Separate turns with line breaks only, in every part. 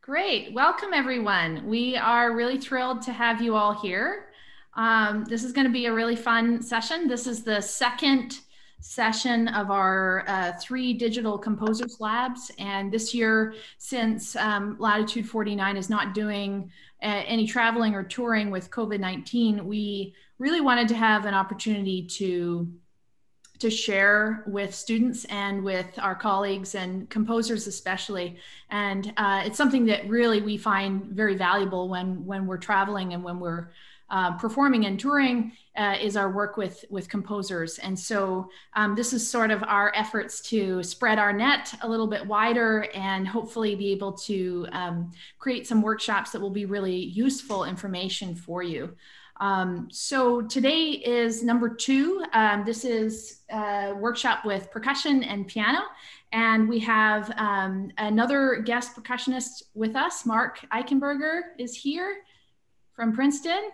Great. Welcome, everyone. We are really thrilled to have you all here. This is going to be a really fun session. This is the second session of our 3 digital composers labs. And this year, since Latitude 49 is not doing any traveling or touring with COVID-19, we really wanted to have an opportunity to share with students and with our colleagues and composers especially. And it's something that really we find very valuable when we're traveling and when we're performing and touring is our work with composers. And so this is sort of our efforts to spread our net a little bit wider and hopefully be able to create some workshops that will be really useful information for you. So today is number 2. This is a workshop with percussion and piano. And we have another guest percussionist with us. Mark Eichenberger is here from Princeton.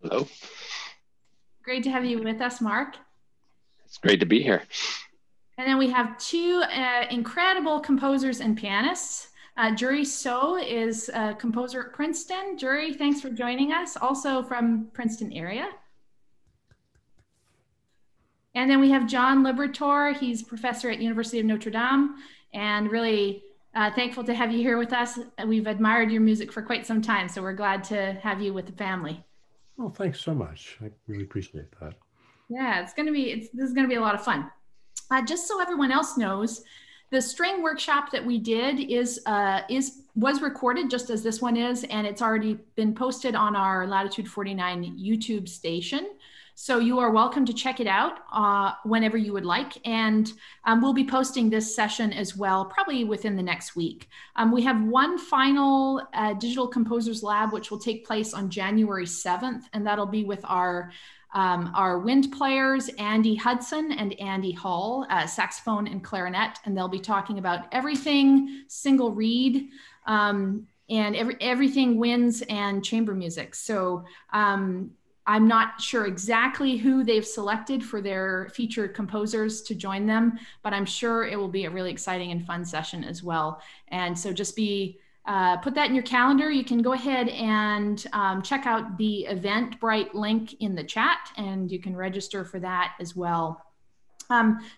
Hello.
Great to have you with us, Mark.
It's great to be here.
And then we have 2 incredible composers and pianists. Juri is a composer at Princeton. Juri, thanks for joining us, also from Princeton area. And then we have John Liberatore. He's professor at University of Notre Dame, and really thankful to have you here with us. We've admired your music for quite some time, so we're glad to have you with the family.
Well, thanks so much. I really appreciate that.
Yeah, this is going to be a lot of fun. Just so everyone else knows, the string workshop that we did was recorded just as this one is, and it's already been posted on our Latitude 49 YouTube station. So you are welcome to check it out whenever you would like. And we'll be posting this session as well, probably within the next week. We have one final Digital Composers Lab, which will take place on January 7th, and that'll be with our wind players, Andy Hudson and Andy Hall, saxophone and clarinet, and they'll be talking about everything single reed and everything winds and chamber music. So I'm not sure exactly who they've selected for their featured composers to join them, but I'm sure it will be a really exciting and fun session as well. And so just put that in your calendar. You can go ahead and check out the Eventbrite link in the chat, and you can register for that as well.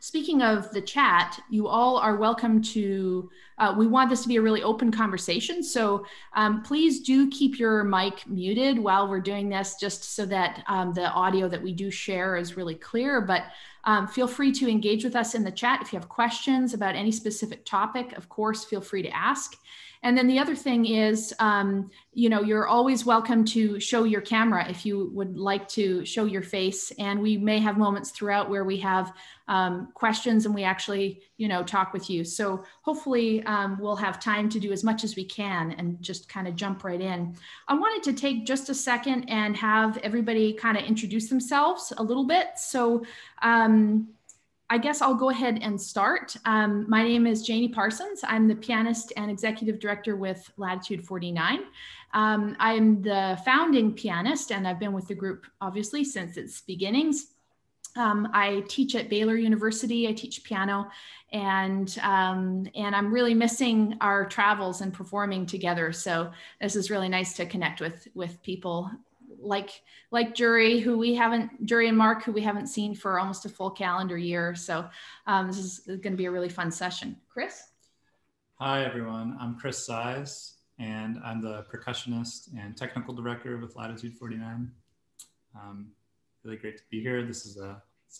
Speaking of the chat, you all are welcome to, we want this to be a really open conversation. So please do keep your mic muted while we're doing this, just so that the audio that we do share is really clear. But feel free to engage with us in the chat. If you have questions about any specific topic, of course, feel free to ask. And then the other thing is, you're always welcome to show your camera if you would like to show your face. And we may have moments throughout where we have questions and we actually, talk with you. So hopefully we'll have time to do as much as we can and just kind of jump right in. I wanted to take just a second and have everybody kind of introduce themselves a little bit. So I guess I'll go ahead and start. My name is Jani Parsons. I'm the pianist and executive director with Latitude 49. I'm the founding pianist, and I've been with the group, obviously, since its beginnings. I teach at Baylor University. I teach piano, and I'm really missing our travels and performing together. So this is really nice to connect with people like Juri, Juri and Mark, who we haven't seen for almost a full calendar year. So this is going to be a really fun session. Chris?
Hi, everyone. I'm Chris Sies, and I'm the percussionist and technical director with Latitude 49. Really great to be here. It's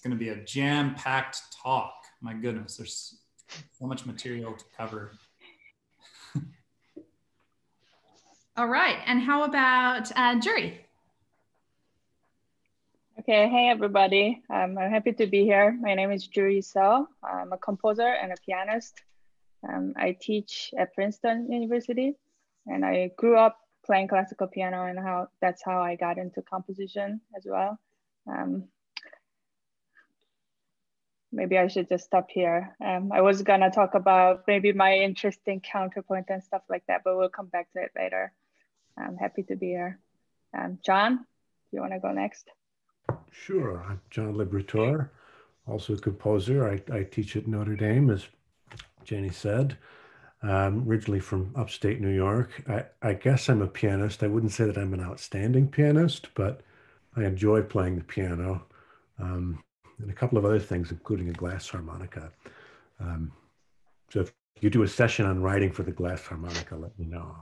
going to be a jam-packed talk. My goodness, there's so much material to cover.
All right. And how about Juri?
Okay, hey everybody. I'm happy to be here. My name is Juri. I'm a composer and a pianist. I teach at Princeton University, and I grew up playing classical piano, and that's how I got into composition as well. Maybe I should just stop here. I was gonna talk about maybe my interesting counterpoint and stuff like that, but we'll come back to it later. I'm happy to be here. John, do you wanna go next?
Sure, I'm John Liberatore, also a composer. I teach at Notre Dame, as Jani said. Originally from upstate New York. I guess I'm a pianist. I wouldn't say that I'm an outstanding pianist, but I enjoy playing the piano and a couple of other things, including a glass harmonica. So if you do a session on writing for the glass harmonica, let me know.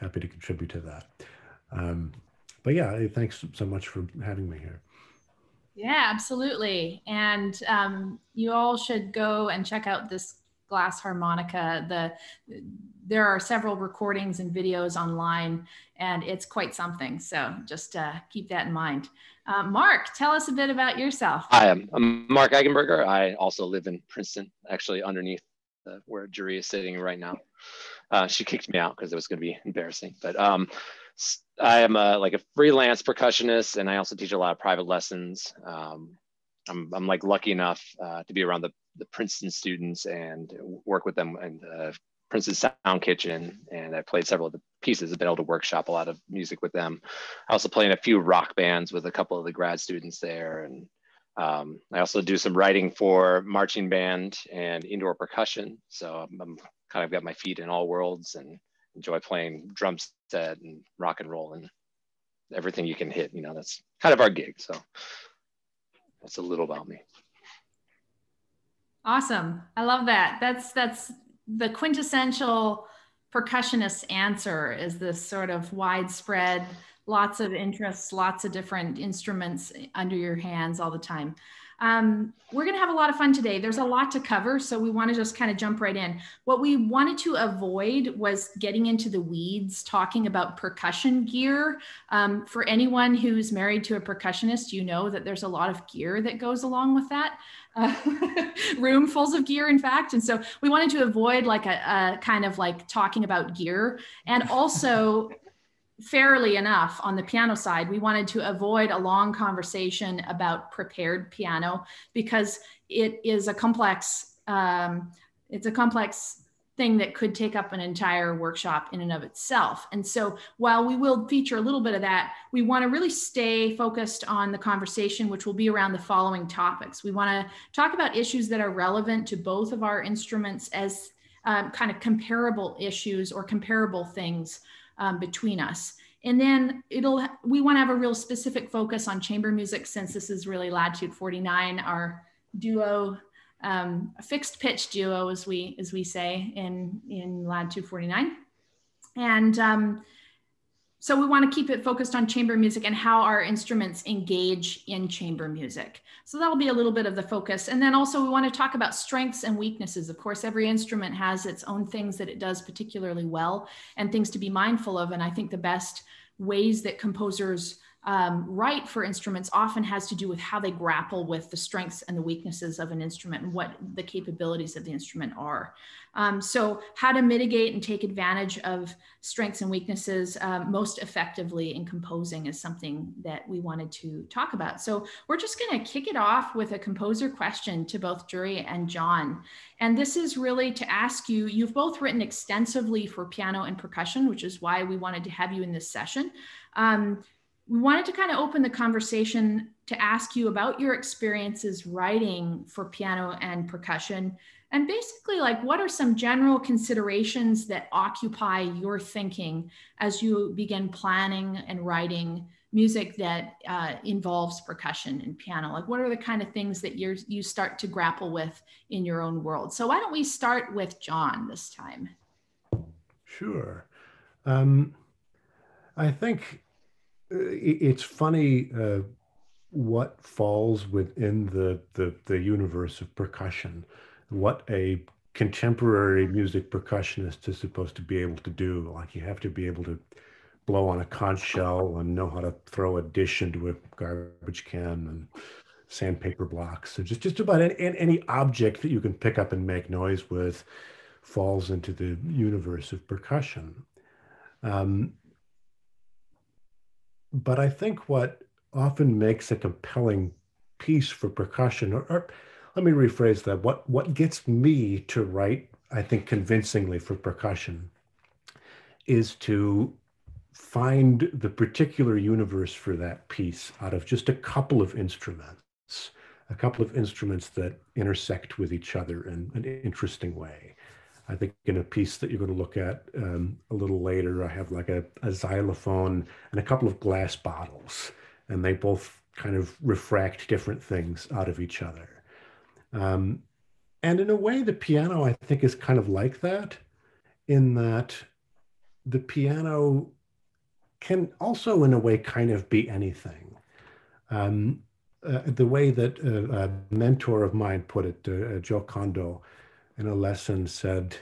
Happy to contribute to that. But yeah, thanks so much for having me here.
Yeah, absolutely. And you all should go and check out this glass harmonica. There are several recordings and videos online, and it's quite something. So just keep that in mind. Mark, tell us a bit about yourself.
Hi, I'm Mark Eichenberger. I also live in Princeton, actually underneath where Juri is sitting right now. She kicked me out because it was going to be embarrassing. But I am like a freelance percussionist, and I also teach a lot of private lessons. I'm like lucky enough to be around the Princeton students and work with them in the Princeton Sound Kitchen. And I played several of the pieces. I've been able to workshop a lot of music with them. I also play in a few rock bands with a couple of the grad students there. And I also do some writing for marching band and indoor percussion. So I'm kind of got my feet in all worlds and enjoy playing drum set and rock and roll and everything you can hit. You know, that's kind of our gig. So that's a little about me.
Awesome. I love that. That's the quintessential percussionist answer, is this sort of widespread, lots of interests, lots of different instruments under your hands all the time. We're going to have a lot of fun today. There's a lot to cover, so we want to just kind of jump right in. What we wanted to avoid was getting into the weeds, talking about percussion gear. For anyone who's married to a percussionist, you know that there's a lot of gear that goes along with that. Roomfuls of gear, in fact. And so we wanted to avoid like a kind of like talking about gear. And also, fairly enough, on the piano side, we wanted to avoid a long conversation about prepared piano, because it is a complex, thing that could take up an entire workshop in and of itself. And so while we will feature a little bit of that, we want to really stay focused on the conversation, which will be around the following topics. We want to talk about issues that are relevant to both of our instruments as kind of comparable issues or comparable things between us. And then we want to have a real specific focus on chamber music, since this is really Latitude 49, our duo, a fixed pitch duo, as we say in Latitude 49. And so we want to keep it focused on chamber music and how our instruments engage in chamber music. So that'll be a little bit of the focus. And then also we want to talk about strengths and weaknesses. Of course, every instrument has its own things that it does particularly well and things to be mindful of. And I think the best ways that composers write for instruments often has to do with how they grapple with the strengths and the weaknesses of an instrument and what the capabilities of the instrument are. So how to mitigate and take advantage of strengths and weaknesses most effectively in composing is something that we wanted to talk about. So we're just going to kick it off with a composer question to both Juri and John. And this is really to ask you, you've both written extensively for piano and percussion, which is why we wanted to have you in this session. We wanted to kind of open the conversation to ask you about your experiences writing for piano and percussion. And basically, like, what are some general considerations that occupy your thinking as you begin planning and writing music that involves percussion and piano? Like, what are the kind of things that you start to grapple with in your own world? So why don't we start with John this time?
Sure. I think it's funny what falls within the universe of percussion, what a contemporary music percussionist is supposed to be able to do. Like, you have to be able to blow on a conch shell and know how to throw a dish into a garbage can and sandpaper blocks. So just about any object that you can pick up and make noise with falls into the universe of percussion. But I think what often makes a compelling piece for percussion, or let me rephrase that, what gets me to write, I think, convincingly for percussion, is to find the particular universe for that piece out of just a couple of instruments that intersect with each other in an interesting way. I think in a piece that you're going to look at a little later, I have like a xylophone and a couple of glass bottles, and they both kind of refract different things out of each other. And in a way, the piano, I think, is kind of like that, in that the piano can also, in a way, kind of be anything. The way that a mentor of mine put it, Joe Kondo, in a lesson said,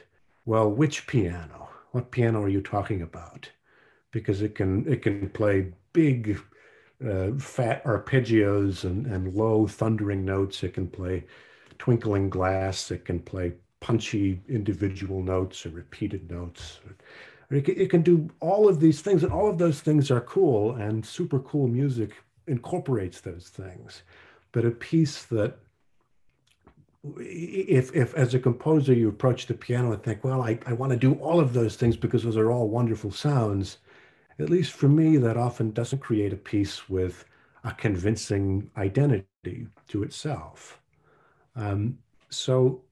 well, which piano? What piano are you talking about? Because it can play big, fat arpeggios and low thundering notes. It can play twinkling glass. It can play punchy individual notes or repeated notes. It can do all of these things, and all of those things are cool, and super cool music incorporates those things. But a piece that, if as a composer you approach the piano and think, well, I want to do all of those things because those are all wonderful sounds, at least for me, that often doesn't create a piece with a convincing identity to itself. So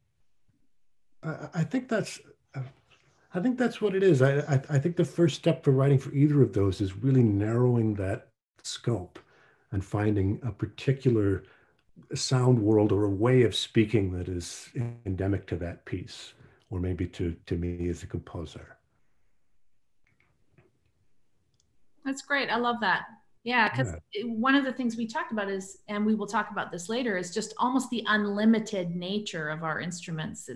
I think that's what it is. I think the first step for writing for either of those is really narrowing that scope and finding a particular sound world or a way of speaking that is endemic to that piece, or maybe to me as a composer.
That's great. I love that. Yeah, because one of the things we talked about is, and we will talk about this later, is just almost the unlimited nature of our instruments.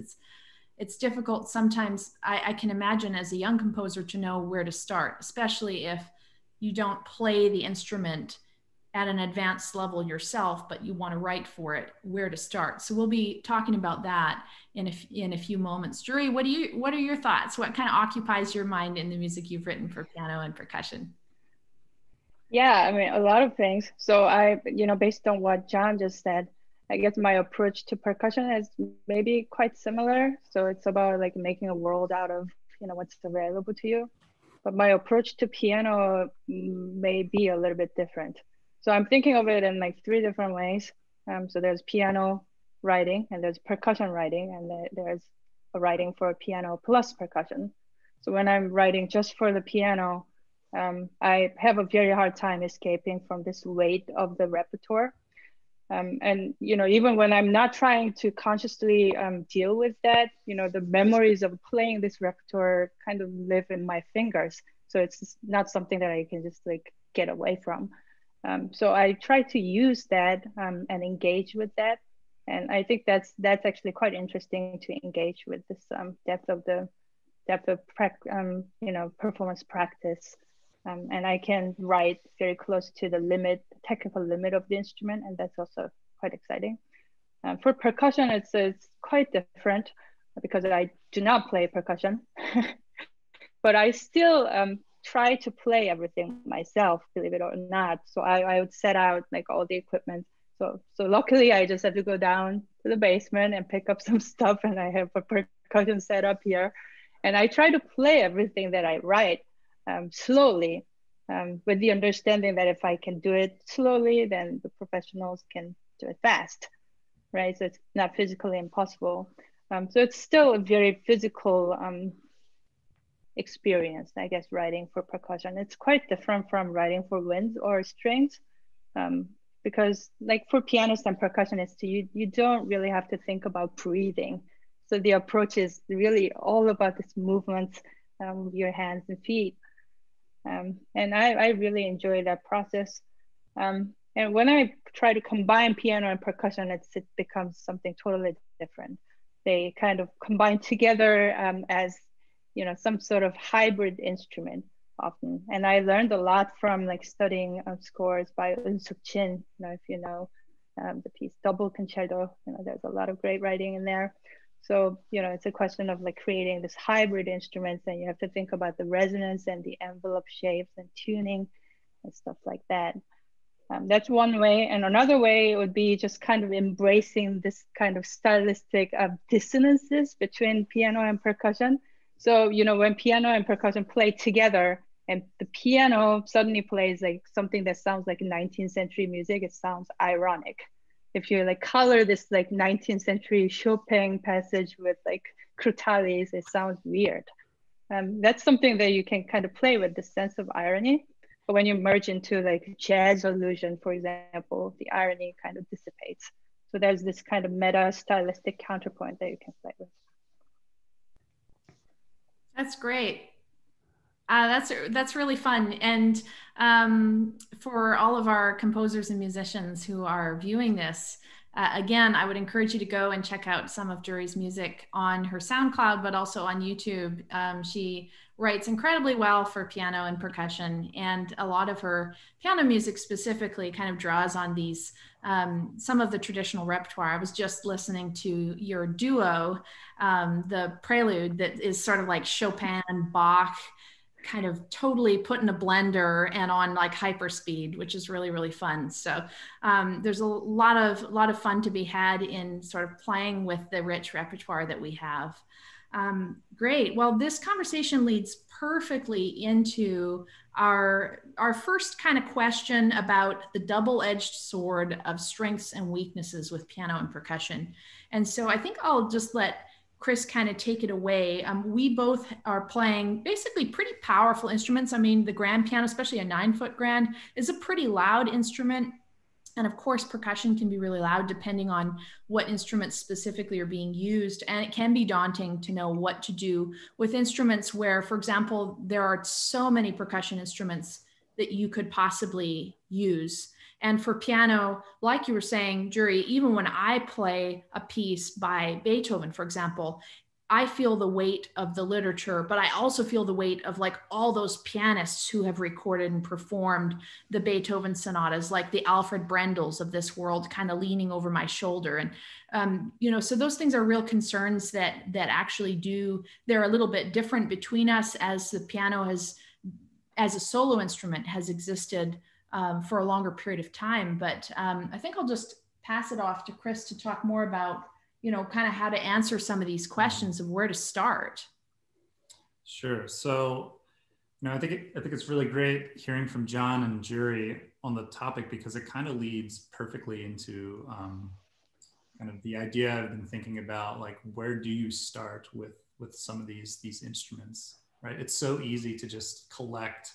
It's difficult sometimes, I can imagine, as a young composer, to know where to start, especially if you don't play the instrument at an advanced level yourself, but you want to write for it, where to start. So we'll be talking about that in a few moments. Juri, what are your thoughts? What kind of occupies your mind in the music you've written for piano and percussion?
Yeah, I mean, a lot of things. So based on what John just said, I guess my approach to percussion is maybe quite similar. So it's about like making a world out of, what's available to you. But my approach to piano may be a little bit different. So I'm thinking of it in like 3 different ways. So there's piano writing, and there's percussion writing, and there's a writing for piano plus percussion. So when I'm writing just for the piano, I have a very hard time escaping from this weight of the repertoire. And even when I'm not trying to consciously deal with that, the memories of playing this repertoire kind of live in my fingers. So it's not something that I can just like get away from. So I try to use that and engage with that. And I think that's actually quite interesting to engage with this depth of performance practice. And I can write very close to the technical limit of the instrument, and that's also quite exciting. For percussion, it's quite different because I do not play percussion, but I still try to play everything myself, believe it or not. So I would set out like all the equipment. So luckily, I just have to go down to the basement and pick up some stuff, and I have a percussion set up here, and I try to play everything that I write. Slowly, with the understanding that if I can do it slowly, then the professionals can do it fast, right? So it's not physically impossible. So it's still a very physical experience, I guess, writing for percussion. It's quite different from writing for winds or strings, because like for pianists and percussionists, you don't really have to think about breathing. So the approach is really all about this movement with your hands and feet. And I really enjoy that process. And when I try to combine piano and percussion, it becomes something totally different. They kind of combine together as some sort of hybrid instrument often. And I learned a lot from like studying scores by Eun-Suk Jin. If you know the piece Double Concerto, there's a lot of great writing in there. So, it's a question of like creating this hybrid instruments, and you have to think about the resonance and the envelope shapes and tuning and stuff like that. That's one way. And another way would be just kind of embracing this kind of stylistic dissonances between piano and percussion. So, when piano and percussion play together and the piano suddenly plays like something that sounds like 19th century music, it sounds ironic. If you like color this like 19th century Chopin passage with like crotales, it sounds weird. That's something that you can kind of play with, the sense of irony. But when you merge into like jazz illusion, for example, the irony kind of dissipates. So there's this kind of meta stylistic counterpoint that you can play with.
That's great. That's really fun. And for all of our composers and musicians who are viewing this, again, I would encourage you to go and check out some of Juri's music on her SoundCloud, but also on YouTube. She writes incredibly well for piano and percussion, and a lot of her piano music specifically kind of draws on these, some of the traditional repertoire. I was just listening to your duo, the prelude that is sort of like Chopin, Bach, kind of totally put in a blender and on like hyper speed, which is really, really fun. So there's a lot of fun to be had in sort of playing with the rich repertoire that we have. Great. Well, this conversation leads perfectly into our first kind of question about the double-edged sword of strengths and weaknesses with piano and percussion. And so I think I'll just let Chris kind of take it away. We both are playing basically pretty powerful instruments. I mean, the grand piano, especially a 9-foot grand, is a pretty loud instrument. And of course, percussion can be really loud depending on what instruments specifically are being used. And it can be daunting to know what to do with instruments where, for example, there are so many percussion instruments that you could possibly use. And for piano, like you were saying, Juri, even when I play a piece by Beethoven, for example, I feel the weight of the literature, but I also feel the weight of like all those pianists who have recorded and performed the Beethoven sonatas, like the Alfred Brendels of this world, kind of leaning over my shoulder. And, you know, so those things are real concerns that actually they're a little bit different between us, as the piano has, as a solo instrument, has existed for a longer period of time. But I think I'll just pass it off to Chris to talk more about, you know, kind of how to answer some of these questions of where to start.
Sure. So, you know, I think it's really great hearing from John and Juri on the topic, because it kind of leads perfectly into kind of the idea I've been thinking about, like, where do you start with some of these instruments, right? It's so easy to just collect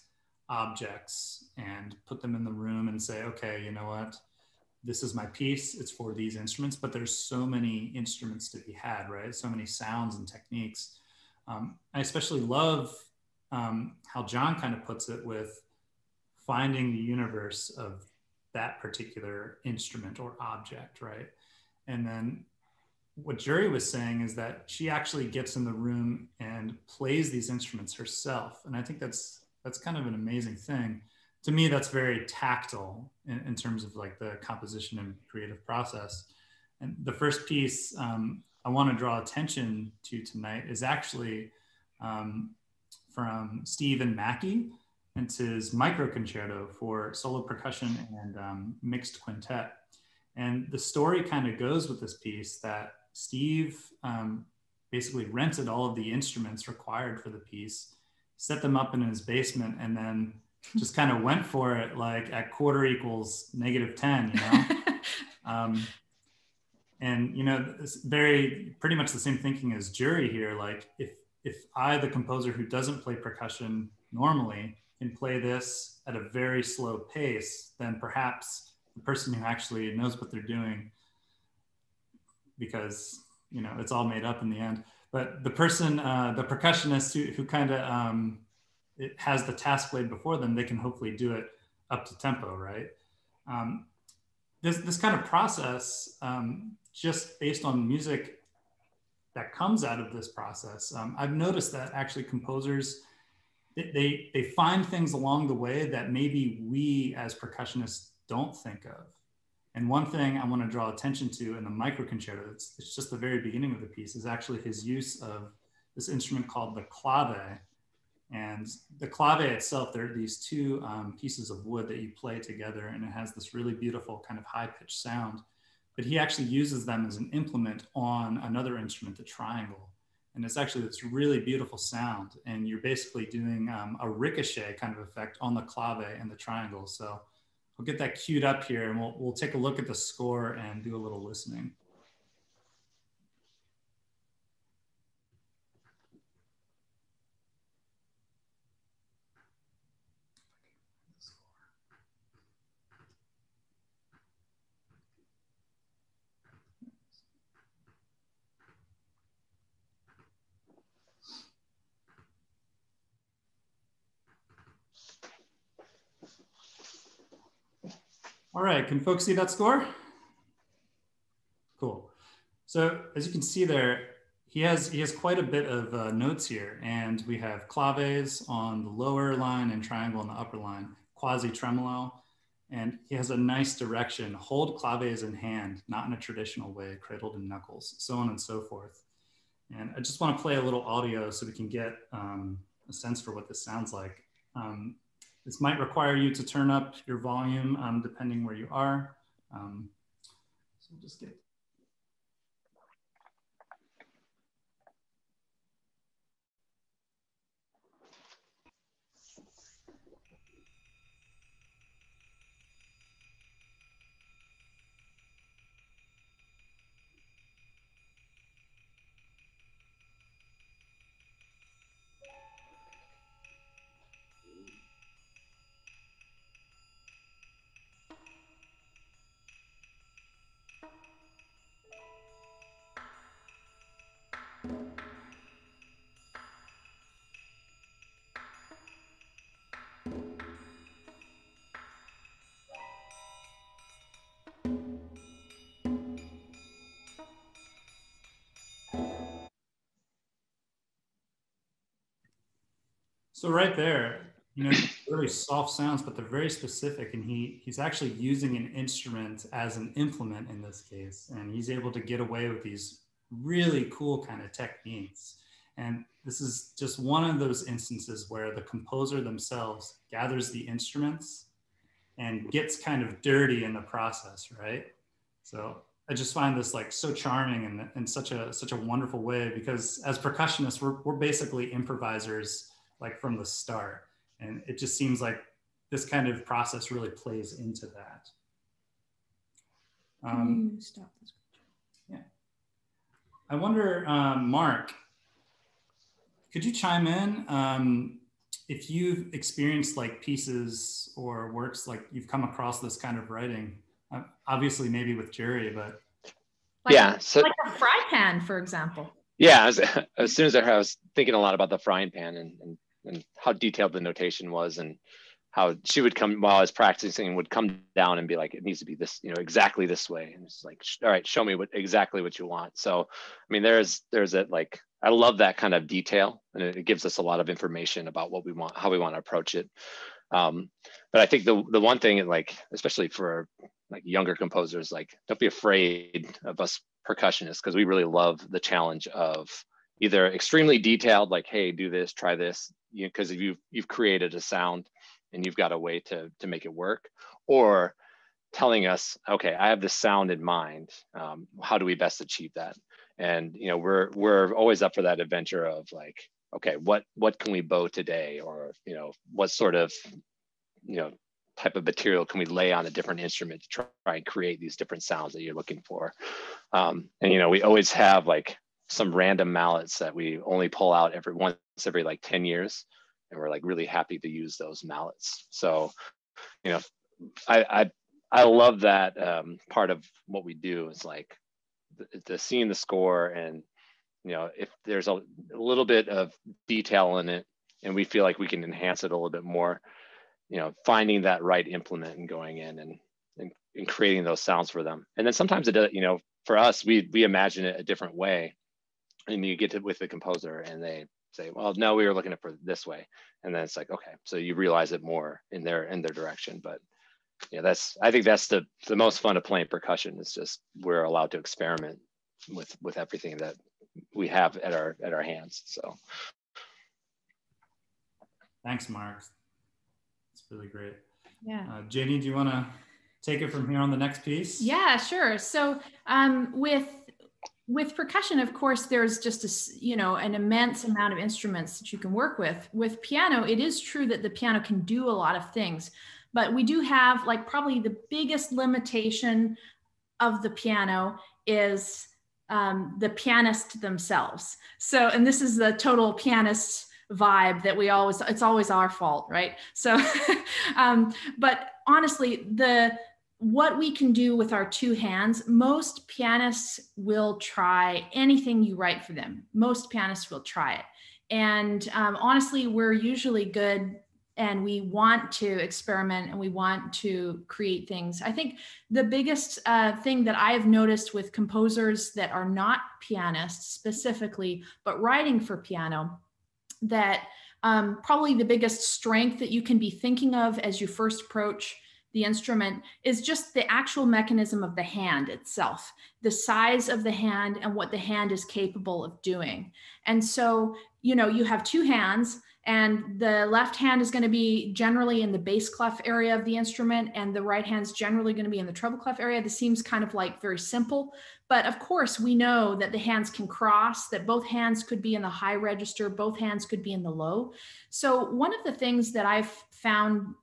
objects and put them in the room and say, okay, you know what, this is my piece, it's for these instruments. But there's so many instruments to be had, right? So many sounds and techniques. I especially love how John kind of puts it with finding the universe of that particular instrument or object, right? And then what Juri was saying is that she actually gets in the room and plays these instruments herself. And I think that's kind of an amazing thing. To me, that's very tactile in terms of like the composition and creative process. And the first piece I want to draw attention to tonight is actually from Stephen Mackey. It's his micro concerto for solo percussion and mixed quintet. And the story kind of goes with this piece that Steve basically rented all of the instruments required for the piece, set them up in his basement, and then just kind of went for it, like at quarter equals -10, you know? And, you know, it's pretty much the same thinking as Juri here. Like if I, the composer who doesn't play percussion normally, can play this at a very slow pace, then perhaps the person who actually knows what they're doing, because, you know, it's all made up in the end. But the person, the percussionist who kind of it has the task laid before them, they can hopefully do it up to tempo, right? This kind of process, just based on music that comes out of this process, I've noticed that actually composers, they find things along the way that maybe we as percussionists don't think of. And one thing I want to draw attention to in the micro concerto, it's just the very beginning of the piece, is actually his use of this instrument called the clave. And the clave itself, there are these two pieces of wood that you play together, and it has this really beautiful kind of high-pitched sound. But he actually uses them as an implement on another instrument, the triangle. And it's actually this really beautiful sound. And you're basically doing a ricochet kind of effect on the clave and the triangle. So I'll get that queued up here, and we'll take a look at the score and do a little listening. All right, can folks see that score? Cool. So as you can see there, he has quite a bit of notes here, and we have claves on the lower line and triangle on the upper line, quasi tremolo, and he has a nice direction. Hold claves in hand, not in a traditional way, cradled in knuckles, so on and so forth. And I just want to play a little audio so we can get a sense for what this sounds like. This might require you to turn up your volume depending where you are. So we'll just get. So right there, you know, really soft sounds, but they're very specific. And he's actually using an instrument as an implement in this case. And he's able to get away with these really cool kind of techniques. And this is just one of those instances where the composer themselves gathers the instruments and gets kind of dirty in the process, right? So I just find this like so charming and such a wonderful way, because as percussionists, we're basically improvisers like from the start. And it just seems like this kind of process really plays into that.
Can you stop this?
Yeah. I wonder, Mark, could you chime in if you've experienced like pieces or works, like you've come across this kind of writing, obviously maybe with Juri, but.
Like,
yeah. So,
like a fry pan, for example.
Yeah, as soon as I was thinking a lot about the frying pan and how detailed the notation was, and how she would come while I was practicing, would come down and be like, it needs to be this, you know, exactly this way. And it's like, all right, show me exactly what you want. So, I mean, there's a, like, I love that kind of detail, and it gives us a lot of information about what we want, how we want to approach it. But I think the one thing, like, especially for like younger composers, like, don't be afraid of us percussionists, because we really love the challenge of either extremely detailed, like, hey, do this, try this, you know, because you've created a sound and you've got a way to make it work, or telling us, okay, I have this sound in mind. How do we best achieve that? And, you know, we're always up for that adventure of like, okay, what can we bow today? Or, you know, what sort of, you know, type of material can we lay on a different instrument to try and create these different sounds that you're looking for? And, you know, we always have like some random mallets that we only pull out every like 10 years. And we're like really happy to use those mallets. So, you know, I love that part of what we do is like the seeing the score, and, you know, if there's a little bit of detail in it and we feel like we can enhance it a little bit more, you know, finding that right implement and going in and creating those sounds for them. And then sometimes it does, you know, for us, we imagine it a different way, and you get to with the composer and they say, well, no, we were looking at it this way. And then it's like, okay, so you realize it more in their direction. But yeah, I think that's the most fun of playing percussion, is just we're allowed to experiment with everything that we have at our hands. So
Thanks, Mark. It's really great.
Yeah.
Jani, do you want to take it from here on the next piece?
Yeah, sure. So with percussion, of course, there's just an immense amount of instruments that you can work with. With piano, it is true that the piano can do a lot of things, but we do have, like, probably the biggest limitation of the piano is the pianist themselves. So, and this is the total pianist vibe that it's always our fault, right? So, but honestly, what we can do with our two hands, most pianists will try anything you write for them. Most pianists will try it. And honestly, we're usually good and we want to experiment and we want to create things. I think the biggest thing that I have noticed with composers that are not pianists specifically, but writing for piano, that probably the biggest strength that you can be thinking of as you first approach the instrument is just the actual mechanism of the hand itself, the size of the hand and what the hand is capable of doing. And so, you know, you have two hands, and the left hand is going to be generally in the bass clef area of the instrument, and the right hand is generally going to be in the treble clef area. This seems kind of like very simple, but of course we know that the hands can cross, that both hands could be in the high register, both hands could be in the low. So one of the things that I've found,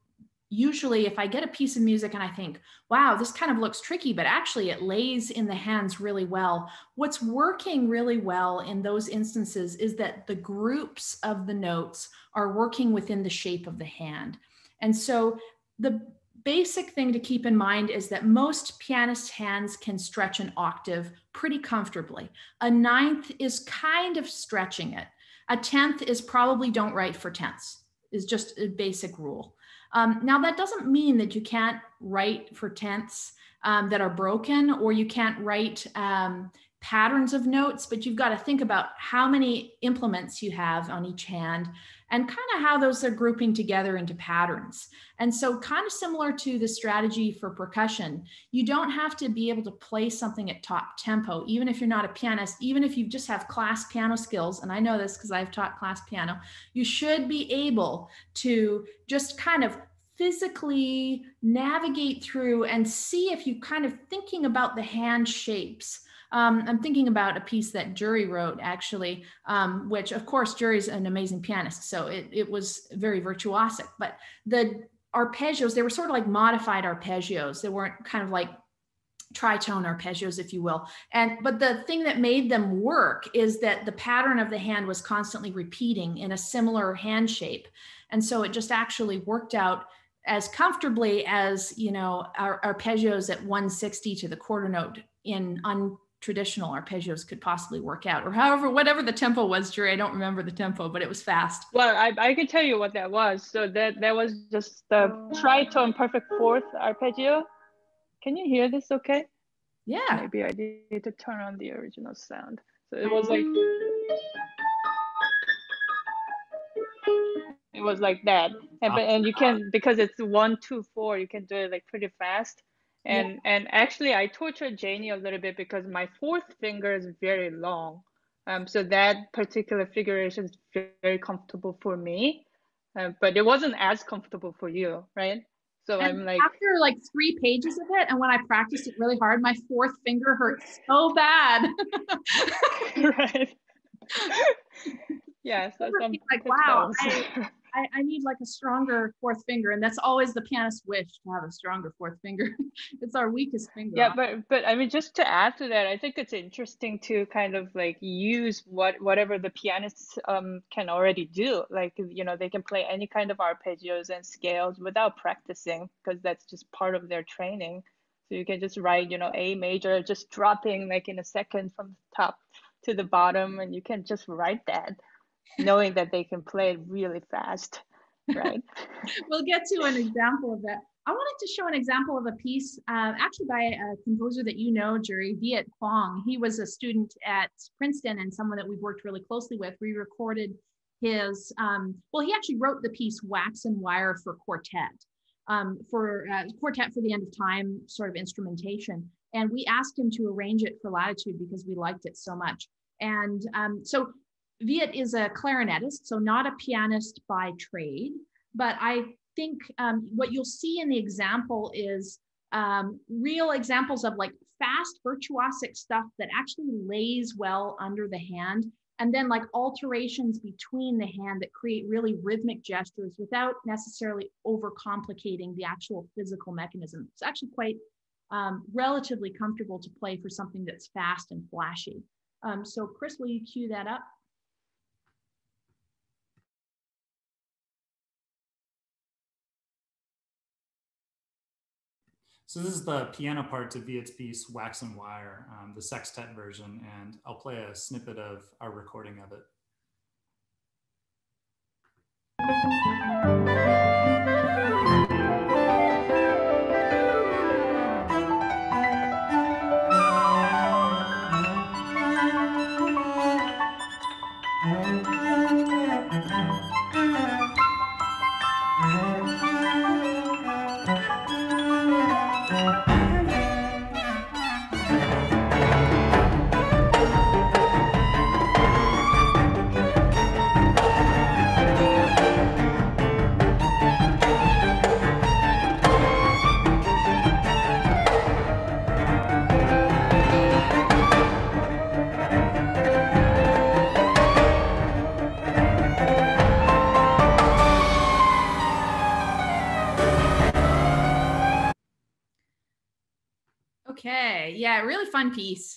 usually if I get a piece of music and I think, wow, this kind of looks tricky, but actually it lays in the hands really well. What's working really well in those instances is that the groups of the notes are working within the shape of the hand. And so the basic thing to keep in mind is that most pianist hands can stretch an octave pretty comfortably. A ninth is kind of stretching it. A tenth is probably don't write for tenths, is just a basic rule. Now, that doesn't mean that you can't write for tenths that are broken, or you can't write patterns of notes, but you've got to think about how many implements you have on each hand and kind of how those are grouping together into patterns. And so kind of similar to the strategy for percussion, you don't have to be able to play something at top tempo, even if you're not a pianist, even if you just have class piano skills. And I know this because I've taught class piano. You should be able to just kind of physically navigate through and see if you kind of thinking about the hand shapes. I'm thinking about a piece that Juri wrote, actually, which of course Juri's an amazing pianist, so it was very virtuosic, but the arpeggios, they were sort of like modified arpeggios. They weren't kind of like tritone arpeggios, if you will. But the thing that made them work is that the pattern of the hand was constantly repeating in a similar hand shape. And so it just actually worked out as comfortably as, you know, our arpeggios at 160 to the quarter note in untraditional arpeggios could possibly work out, or however, whatever the tempo was, Juri. I don't remember the tempo, but it was fast.
Well, I can tell you what that was. So that was just the tritone perfect fourth arpeggio. Can you hear this okay?
Yeah.
Maybe I need to turn on the original sound. So it was like, it was like that. And you can, because it's 1, 2, 4, you can do it like pretty fast. And actually I tortured Jani a little bit because my fourth finger is very long. So that particular figuration is very comfortable for me, but it wasn't as comfortable for you, right? So
and
I'm like,
after like 3 pages of it, and when I practiced it really hard, my fourth finger hurt so bad.
right. Yeah, so
like, wow, I need like a stronger fourth finger, and that's always the pianist's wish, to have a stronger fourth finger. It's our weakest finger.
Yeah, but I mean, just to add to that, I think it's interesting to kind of like use whatever the pianists can already do. Like, you know, they can play any kind of arpeggios and scales without practicing, because that's just part of their training. So you can just write, you know, A major, just dropping like in a second from the top to the bottom, and you can just write that, knowing that they can play it really fast, right?
We'll get to an example of that. I wanted to show an example of a piece actually by a composer that you know, Juri, Viet Quang. He was a student at Princeton and someone that we've worked really closely with. We recorded his, well, he actually wrote the piece Wax and Wire for quartet, for the end of time sort of instrumentation. And we asked him to arrange it for Latitude because we liked it so much. And so Viet is a clarinetist, so not a pianist by trade, but I think what you'll see in the example is real examples of like fast virtuosic stuff that actually lays well under the hand, and then like alterations between the hand that create really rhythmic gestures without necessarily overcomplicating the actual physical mechanism. It's actually quite relatively comfortable to play for something that's fast and flashy. So Chris, will you cue that up?
So this is the piano part to Viet's piece, Wax and Wire, the sextet version, and I'll play a snippet of our recording of it.
Okay, yeah, really fun piece.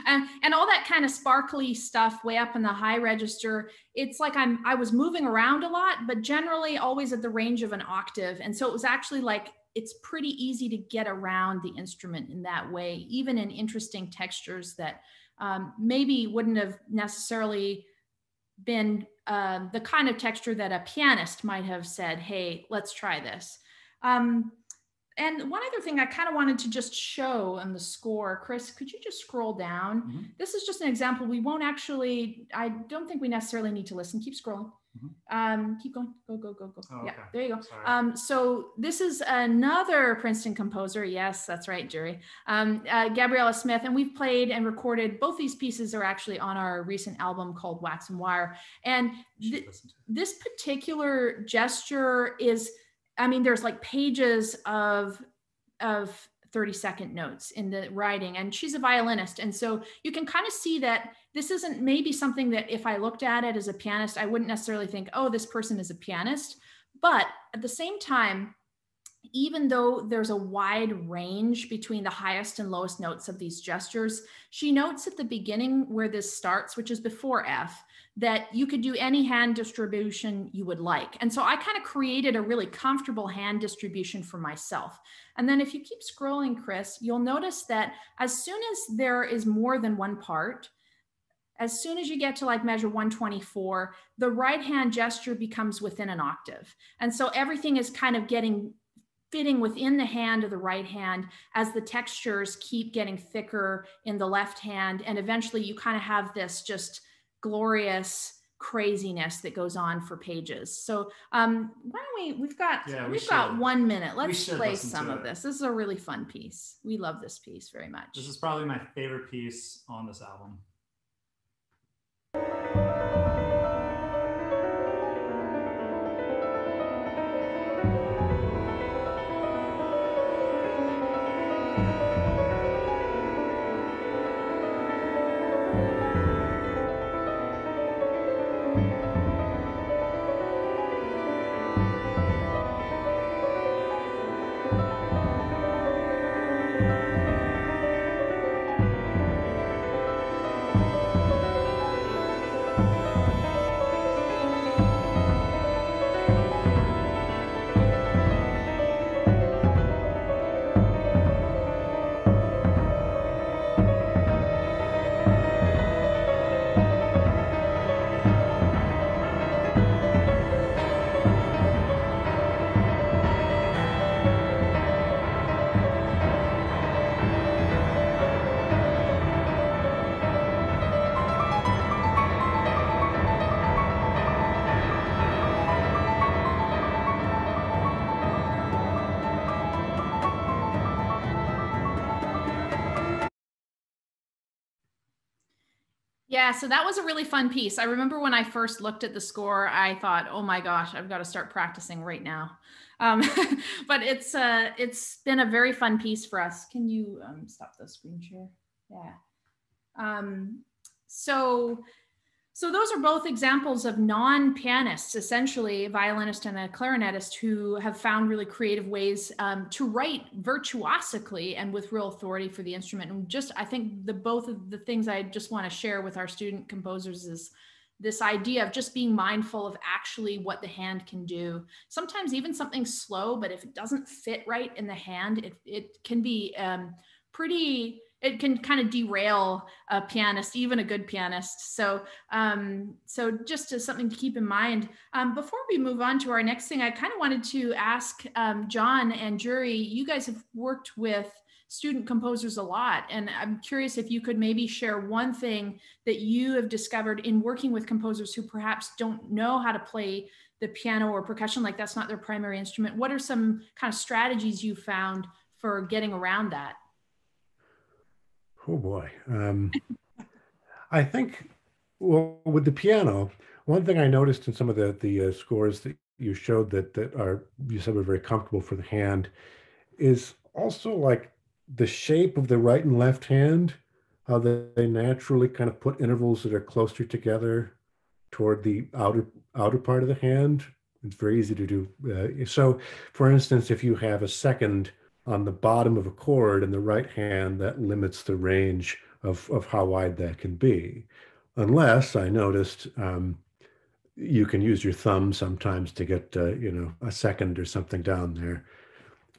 and all that kind of sparkly stuff way up in the high register, it's like I was moving around a lot, but generally always at the range of an octave. And so it was actually like, it's pretty easy to get around the instrument in that way, even in interesting textures that maybe wouldn't have necessarily been the kind of texture that a pianist might have said, hey, let's try this. And one other thing I kind of wanted to just show on the score, Chris, could you just scroll down? Mm-hmm. This is just an example. We won't actually, I don't think we necessarily need to listen. Keep scrolling. Mm-hmm. Keep going. Go.
Oh,
yeah,
okay.
There you go. So this is another Princeton composer. Yes, that's right, Juri. Gabriella Smith. And we've played and recorded, both these pieces are actually on our recent album called Wax and Wire. And this particular gesture is, I mean, there's like pages of 30-second notes in the writing, and she's a violinist. And so you can kind of see that this isn't maybe something that if I looked at it as a pianist, I wouldn't necessarily think, oh, this person is a pianist. But at the same time, even though there's a wide range between the highest and lowest notes of these gestures, she notes at the beginning where this starts, which is before F, that you could do any hand distribution you would like. And so I kind of created a really comfortable hand distribution for myself. And then if you keep scrolling, Chris, you'll notice that as soon as there is more than one part, as soon as you get to like measure 124, the right hand gesture becomes within an octave. And so everything is kind of fitting within the hand of the right hand as the textures keep getting thicker in the left hand. And eventually you kind of have this just glorious craziness that goes on for pages. So why don't we've got 1 minute. Let's play some of this. This is a really fun piece. We love this piece very much.
This is probably my favorite piece on this album.
Yeah, so that was a really fun piece. I remember when I first looked at the score, I thought, oh my gosh, I've got to start practicing right now. But it's been a very fun piece for us. Can you stop the screen share? Yeah. So those are both examples of non-pianists, essentially a violinist and a clarinetist, who have found really creative ways to write virtuosically and with real authority for the instrument. And just, I think both of the things I just want to share with our student composers is this idea of just being mindful of actually what the hand can do. Sometimes even something slow, but if it doesn't fit right in the hand, it can be it can kind of derail a pianist, even a good pianist. So just as something to keep in mind. Before we move on to our next thing, I kind of wanted to ask John and Juri, you guys have worked with student composers a lot. And I'm curious if you could maybe share one thing that you have discovered in working with composers who perhaps don't know how to play the piano or percussion, like that's not their primary instrument. What are some kind of strategies you found for getting around that?
Oh boy. I think, well, with the piano, one thing I noticed in some of the scores that you showed that are, you said were very comfortable for the hand, is also like the shape of the right and left hand, how they naturally kind of put intervals that are closer together toward the outer part of the hand. It's very easy to do. So, for instance, if you have a second on the bottom of a chord in the right hand, that limits the range of how wide that can be. Unless I noticed you can use your thumb sometimes to get a second or something down there.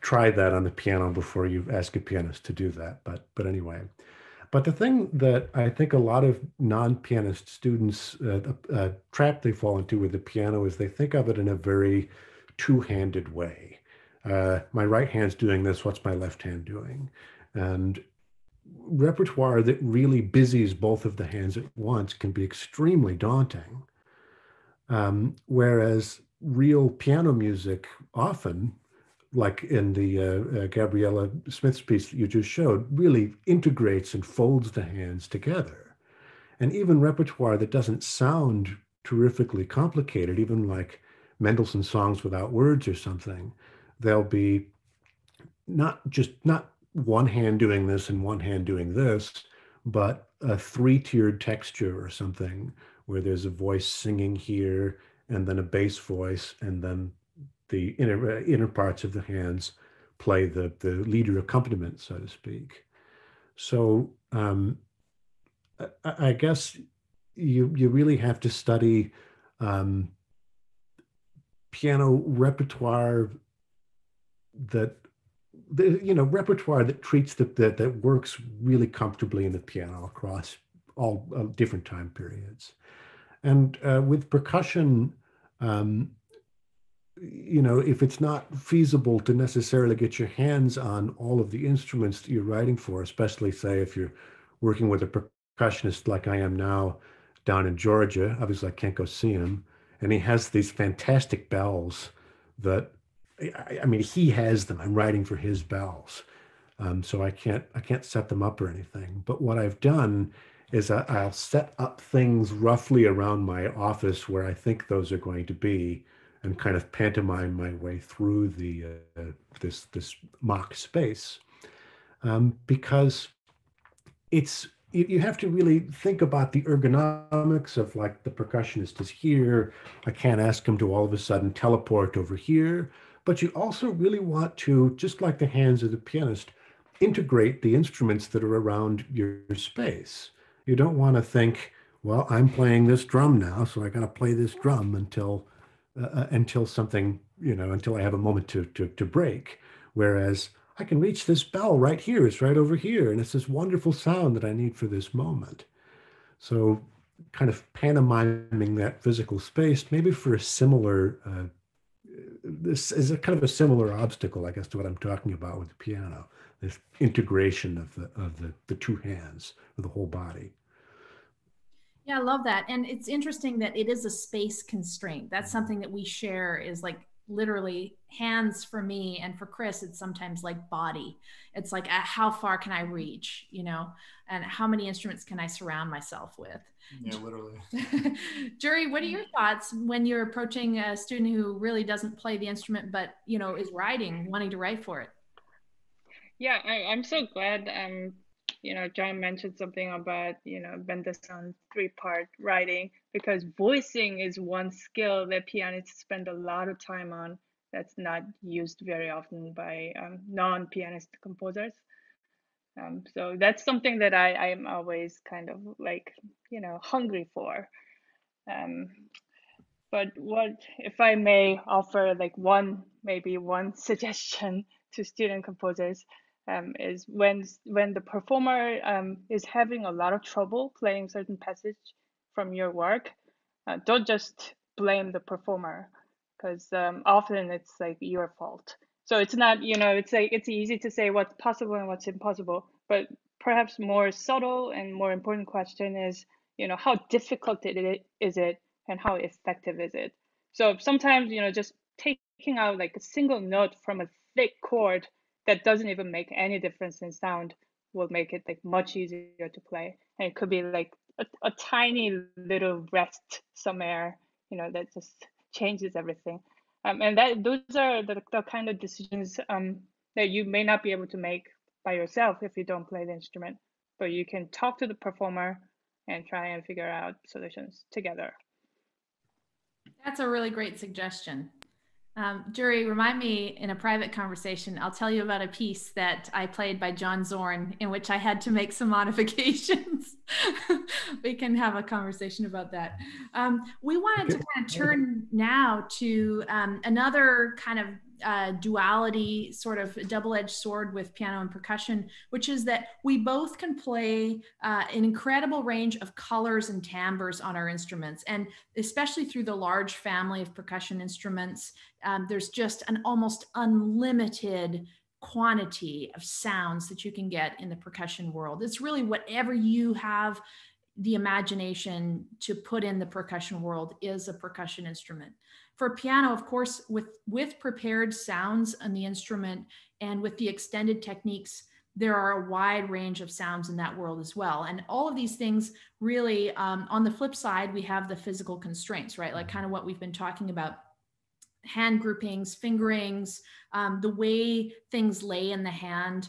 Try that on the piano before you ask a pianist to do that. But anyway. But the thing that I think a lot of non-pianist students trap they fall into with the piano is they think of it in a very two-handed way. My right hand's doing this, what's my left hand doing? And repertoire that really busies both of the hands at once can be extremely daunting. Whereas real piano music often, like in the Gabriella Smith's piece that you just showed, really integrates and folds the hands together. And even repertoire that doesn't sound terrifically complicated, even like Mendelssohn songs without words or something, there'll be not one hand doing this and one hand doing this, but a three-tiered texture or something where there's a voice singing here and then a bass voice, and then the inner parts of the hands play the leader accompaniment, so to speak. So I guess you really have to study piano repertoire repertoire that treats that works really comfortably in the piano across all different time periods. And with percussion, if it's not feasible to necessarily get your hands on all of the instruments that you're writing for, especially say if you're working with a percussionist like I am now down in Georgia, obviously I can't go see him, and he has these fantastic bells that, I mean, he has them. I'm writing for his bells. So I can't set them up or anything. But what I've done is I'll set up things roughly around my office where I think those are going to be, and kind of pantomime my way through this mock space, because you have to really think about the ergonomics of, like, the percussionist is here. I can't ask him to all of a sudden teleport over here, but you also really want to, just like the hands of the pianist, integrate the instruments that are around your space. You don't want to think, well, I'm playing this drum now, so I got to play this drum until something, until I have a moment to break. Whereas I can reach this bell right here. It's right over here. And it's this wonderful sound that I need for this moment. So kind of pantomiming that physical space, maybe for a similar, this is a kind of a similar obstacle, I guess, to what I'm talking about with the piano, this integration of the two hands, of the whole body.
Yeah, I love that. And it's interesting that it is a space constraint. That's something that we share, is like literally hands for me, and for Chris, it's sometimes like body. It's like, how far can I reach, and how many instruments can I surround myself with?
Yeah, literally.
Juri, what are your thoughts when you're approaching a student who really doesn't play the instrument, but, is wanting to write for it?
Yeah, I'm so glad John mentioned something about, Mendelssohn three-part writing, because voicing is one skill that pianists spend a lot of time on that's not used very often by non-pianist composers. So that's something that I'm always kind of like, hungry for. But what, if I may offer like maybe one suggestion to student composers, is when the performer is having a lot of trouble playing certain passage from your work, don't just blame the performer, because often it's like your fault. So it's not, it's like, it's easy to say what's possible and what's impossible, but perhaps more subtle and more important question is, how difficult is it and how effective is it? So sometimes, just taking out like a single note from a thick chord that doesn't even make any difference in sound will make it like much easier to play. And it could be like a tiny little rest somewhere, you know, that just changes everything. And those are the kind of decisions that you may not be able to make by yourself if you don't play the instrument, but you can talk to the performer and try and figure out solutions together.
That's a really great suggestion. Juri, remind me in a private conversation, I'll tell you about a piece that I played by John Zorn in which I had to make some modifications. We can have a conversation about that. We wanted to kind of turn now to another kind of duality, sort of double-edged sword with piano and percussion, which is that we both can play an incredible range of colors and timbres on our instruments. And especially through the large family of percussion instruments, there's just an almost unlimited quantity of sounds that you can get in the percussion world. It's really whatever you have the imagination to put in the percussion world is a percussion instrument. For piano, of course, with prepared sounds on the instrument and with the extended techniques, there are a wide range of sounds in that world as well. And all of these things really, on the flip side, we have the physical constraints, right? Like kind of what we've been talking about, hand groupings, fingerings, the way things lay in the hand.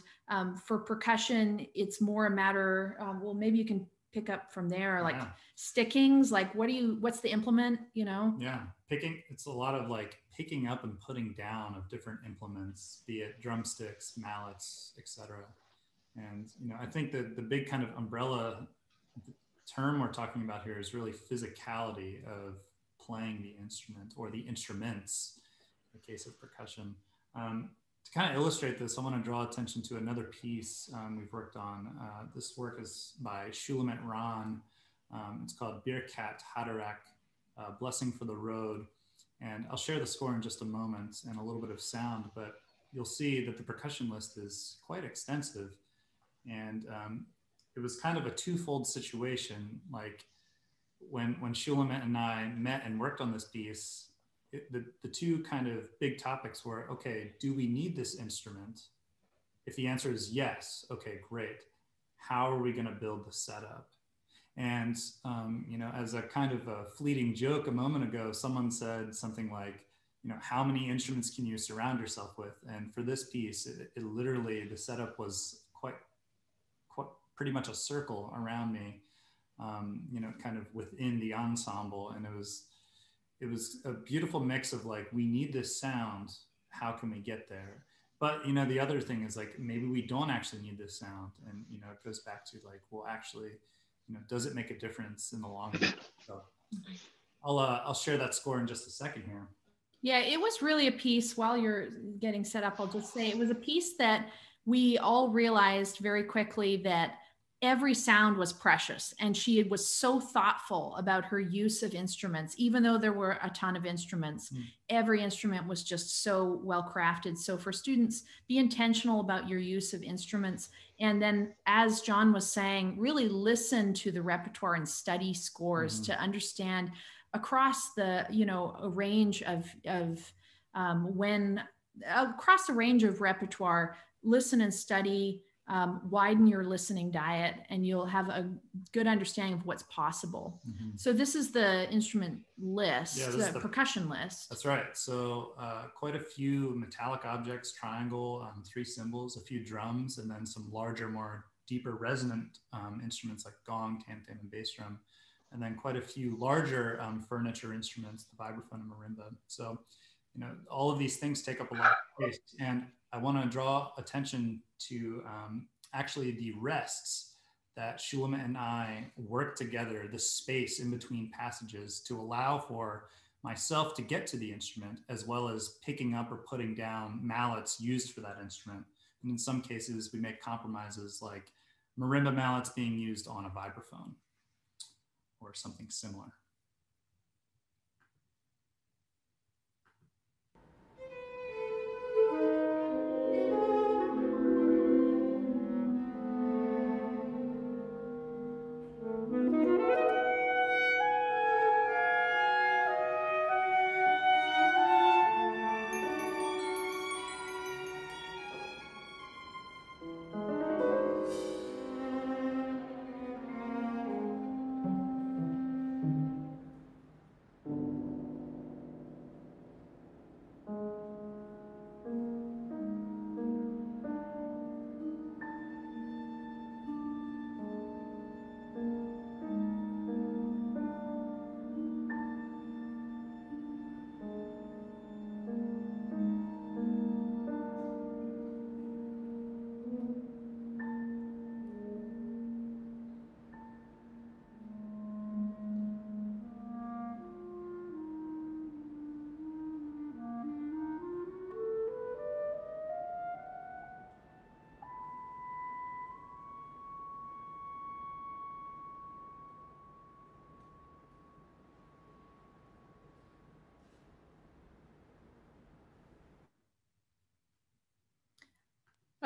For percussion, it's more a matter, well, maybe you can pick up from there, like stickings, like what's the implement, you know?
Yeah, it's a lot of like picking up and putting down of different implements, be it drumsticks, mallets, etc. And, you know, I think that the big kind of umbrella term we're talking about here is really physicality of playing the instrument or the instruments in the case of percussion. To kind of illustrate this, I want to draw attention to another piece we've worked on. This work is by Shulamit Ran. It's called Birkat Hadarak, Blessing for the Road. And I'll share the score in just a moment and a little bit of sound, but you'll see that the percussion list is quite extensive. And it was kind of a twofold situation. Like when Shulamit and I met and worked on this piece, the two kind of big topics were, okay, do we need this instrument? If the answer is yes, okay, great. How are we going to build the setup? And, you know, as a kind of a fleeting joke a moment ago, someone said something like, you know, how many instruments can you surround yourself with? And for this piece, it literally, the setup was quite pretty much a circle around me, you know, kind of within the ensemble. And it was a beautiful mix of like, we need this sound, how can we get there? But, you know, the other thing is like, maybe we don't actually need this sound. And, you know, it goes back to like, well, actually, you know, does it make a difference in the long run? So I'll share that score in just a second here.
Yeah, it was really a piece, while you're getting set up, I'll just say it was a piece that we all realized very quickly that every sound was precious, and she was so thoughtful about her use of instruments. Even though there were a ton of instruments, every instrument was just so well crafted. So for students, be intentional about your use of instruments. And then, as John was saying, really listen to the repertoire and study scores to understand across the, you know, a range of across a range of repertoire, listen and study, widen your listening diet, and you'll have a good understanding of what's possible. So this is the instrument list,
yeah,
the percussion list.
That's right. So quite a few metallic objects, triangle, 3 cymbals, a few drums, and then some larger, more deeper resonant instruments like gong, tam-tam, and bass drum. And then quite a few larger furniture instruments, the vibraphone and marimba. So, you know, all of these things take up a lot of space. And I want to draw attention to actually the rests that Shulamit and I worked together, the space in between passages, to allow for myself to get to the instrument, as well as picking up or putting down mallets used for that instrument. And in some cases, we make compromises like marimba mallets being used on a vibraphone or something similar.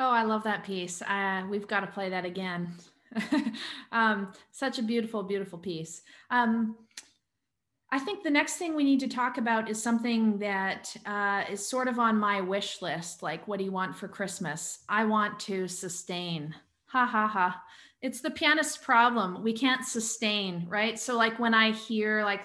Oh, I love that piece. We've got to play that again. Such a beautiful, beautiful piece. I think the next thing we need to talk about is something that is sort of on my wish list. Like, what do you want for Christmas? I want to sustain. Ha ha ha. It's the pianist's problem. We can't sustain, right? So like when I hear, like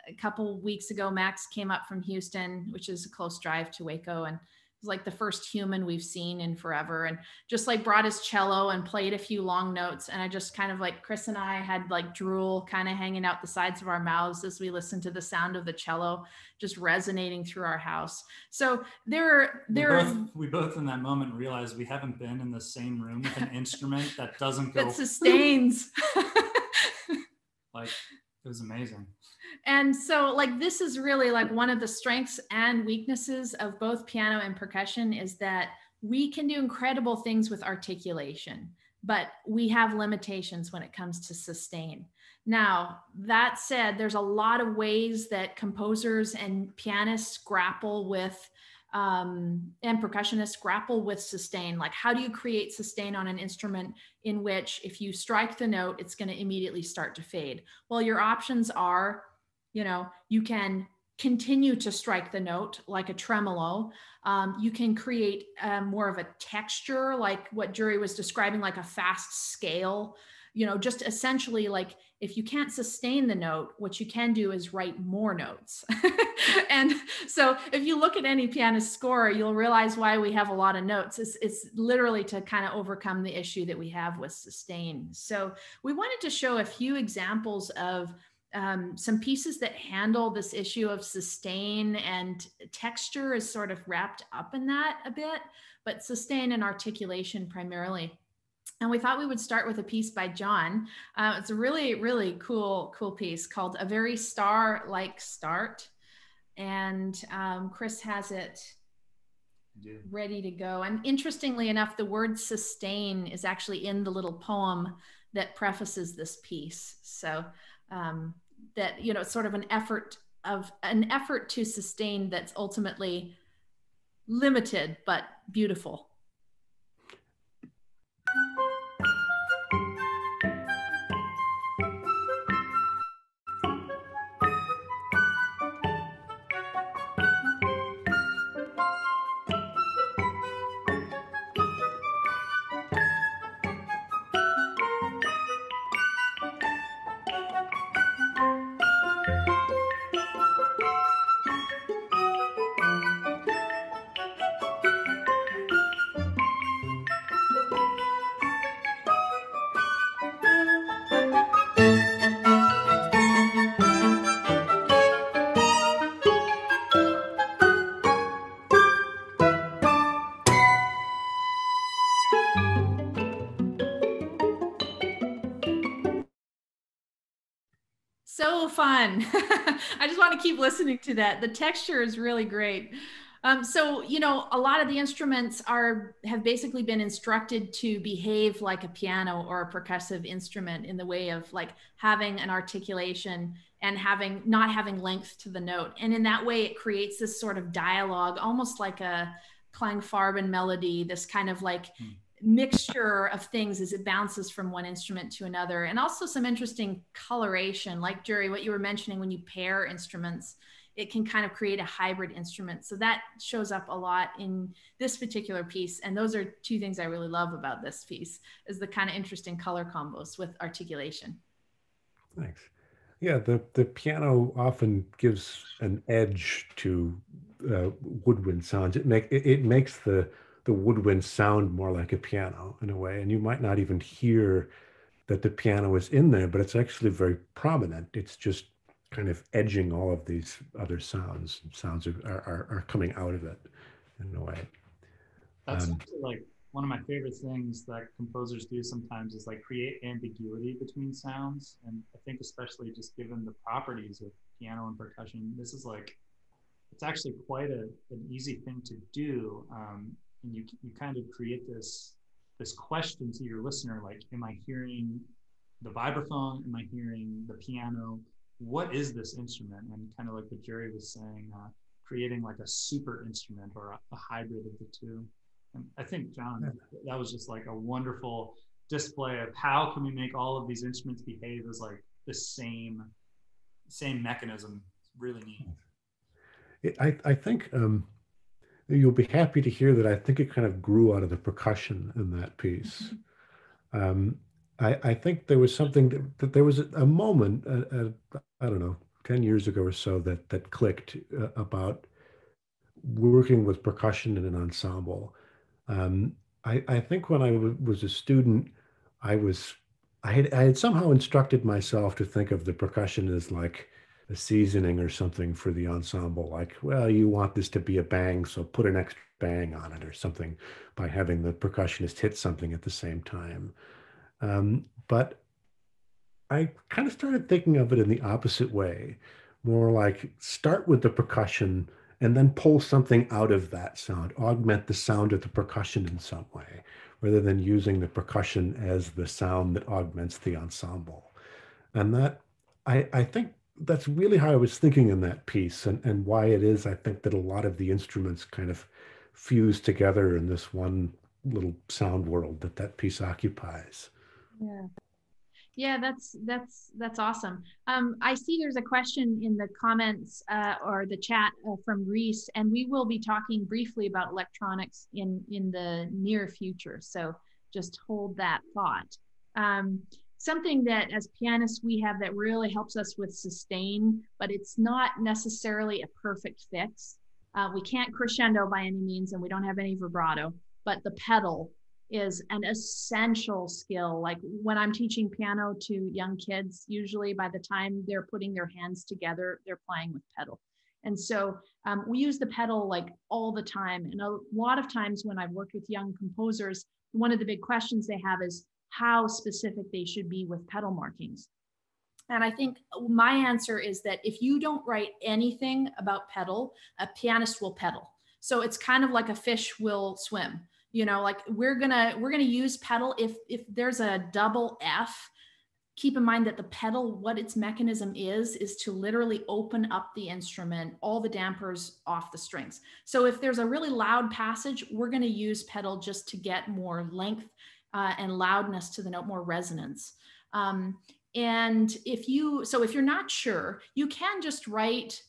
a couple weeks ago, Max came up from Houston, which is a close drive to Waco, and was like the first human we've seen in forever, and just like brought his cello and played a few long notes. And I just kind of like, Chris and I had like drool kind of hanging out the sides of our mouths as we listened to the sound of the cello just resonating through our house. So we
both in that moment realized we haven't been in the same room with an instrument that doesn't go
that sustains.
Like, it was amazing.
And so like, this is really like one of the strengths and weaknesses of both piano and percussion, is that we can do incredible things with articulation, but we have limitations when it comes to sustain. Now, that said, there's a lot of ways that composers and pianists grapple with and percussionists grapple with sustain. Like, how do you create sustain on an instrument in which if you strike the note, it's going to immediately start to fade? Well, your options are, you can continue to strike the note like a tremolo. You can create more of a texture, like what Juri was describing, like a fast scale, just essentially like, if you can't sustain the note, what you can do is write more notes. And so if you look at any pianist score, you'll realize why we have a lot of notes. It's literally to kind of overcome the issue that we have with sustain. So we wanted to show a few examples of some pieces that handle this issue of sustain, and texture is sort of wrapped up in that a bit, but sustain and articulation primarily. And we thought we would start with a piece by John. It's a really, really cool piece called A Very Star-Like Start. And Chris has it ready to go. And interestingly enough, the word sustain is actually in the little poem that prefaces this piece. So that, it's sort of an effort to sustain that's ultimately limited, but beautiful. So fun. I just want to keep listening to that. The texture is really great. So, a lot of the instruments have basically been instructed to behave like a piano or a percussive instrument, in the way of like having an articulation and not having length to the note. And in that way, it creates this sort of dialogue, almost like a Klangfarben melody, this kind of like mixture of things as it bounces from one instrument to another. And also some interesting coloration, like Juri, what you were mentioning, when you pair instruments, it can kind of create a hybrid instrument. So that shows up a lot in this particular piece. And those are two things I really love about this piece, is the kind of interesting color combos with articulation.
Thanks. Yeah, the piano often gives an edge to woodwind sounds. It makes the woodwind sound more like a piano in a way, and you might not even hear that the piano is in there, but it's actually very prominent. It's just kind of edging all of these other sounds. Sounds are coming out of it in a way.
That's actually like one of my favorite things that composers do sometimes, is like create ambiguity between sounds. And I think especially just given the properties of piano and percussion, this is like, it's actually quite an easy thing to do. And you kind of create this question to your listener, like, am I hearing the vibraphone? Am I hearing the piano? What is this instrument? And kind of like what Juri was saying, creating like a super instrument or a hybrid of the two. And I think, John, that was just like a wonderful display of how can we make all of these instruments behave as like the same mechanism. It's really neat.
I think you'll be happy to hear that I think it kind of grew out of the percussion in that piece. I think there was something that there was a moment, I don't know, 10 years ago or so that clicked about working with percussion in an ensemble. I think when I was a student, I had somehow instructed myself to think of the percussion as like a seasoning or something for the ensemble. Like, well, you want this to be a bang, so put an extra bang on it or something by having the percussionist hit something at the same time. But I kind of started thinking of it in the opposite way, more like start with the percussion and then pull something out of that sound, augment the sound of the percussion in some way, rather than using the percussion as the sound that augments the ensemble. And that, I think that's really how I was thinking in that piece, and why it is, I think, that a lot of the instruments kind of fuse together in this one little sound world that piece occupies.
Yeah. Yeah, that's awesome. I see there's a question in the comments or the chat from Reese, and we will be talking briefly about electronics in the near future. So just hold that thought. Something that as pianists we have that really helps us with sustain, but it's not necessarily a perfect fix. We can't crescendo by any means, and we don't have any vibrato, but the pedal is an essential skill. Like when I'm teaching piano to young kids, usually by the time they're putting their hands together, they're playing with pedal. And so we use the pedal like all the time. And a lot of times when I've worked with young composers, one of the big questions they have is how specific they should be with pedal markings. And I think my answer is that if you don't write anything about pedal, a pianist will pedal. So it's kind of like a fish will swim. You know, like we're gonna use pedal. If there's a double F, keep in mind that the pedal, what its mechanism is to literally open up the instrument, all the dampers off the strings. So if there's a really loud passage, we're gonna use pedal just to get more length and loudness to the note, more resonance. And if you're not sure, you can just write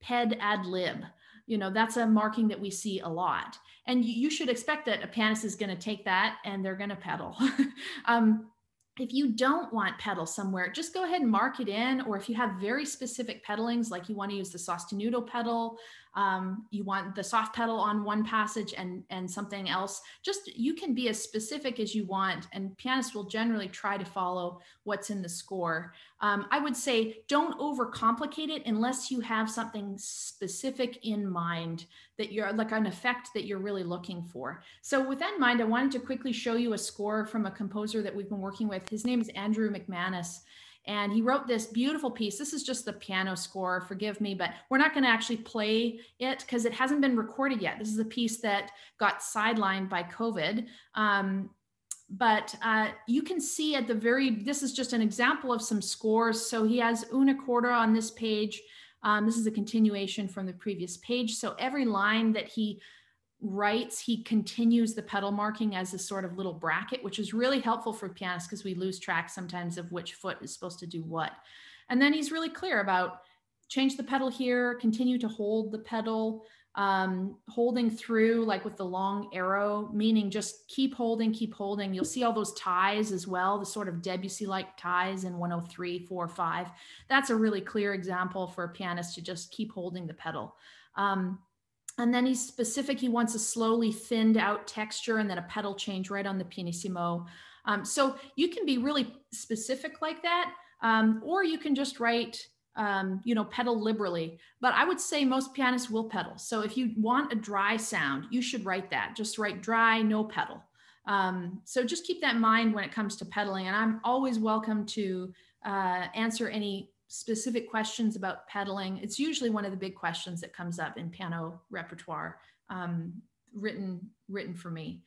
ped ad lib. You know, that's a marking that we see a lot. And you should expect that a pianist is going to take that and they're going to pedal. If you don't want pedal somewhere, just go ahead and mark it in. Or if you have very specific pedalings, like you want to use the sostenuto pedal, you want the soft pedal on one passage and something else, just you can be as specific as you want. And pianists will generally try to follow what's in the score. I would say don't overcomplicate it unless you have something specific in mind that you're like an effect that you're really looking for. So with that in mind, I wanted to quickly show you a score from a composer that we've been working with. His name is Andrew McManus, and he wrote this beautiful piece. This is just the piano score, forgive me, but we're not going to actually play it because it hasn't been recorded yet. This is a piece that got sidelined by COVID. But you can see at the this is just an example of some scores. So he has una quarta on this page. This is a continuation from the previous page. So every line that he writes, he continues the pedal marking as a sort of little bracket, which is really helpful for pianists because we lose track sometimes of which foot is supposed to do what. And then he's really clear about change the pedal here, continue to hold the pedal, holding through like with the long arrow, meaning just keep holding, keep holding. You'll see all those ties as well, the sort of Debussy-like ties in 103, 4, 5. That's a really clear example for a pianist to just keep holding the pedal. And then he's specific, he wants a slowly thinned out texture and then a pedal change right on the pianissimo. So you can be really specific like that, or you can just write pedal liberally. But I would say most pianists will pedal. So if you want a dry sound, you should write that. Just write dry, no pedal. So just keep that in mind when it comes to pedaling. And I'm always welcome to answer any specific questions about pedaling. It's usually one of the big questions that comes up in piano repertoire, written for me.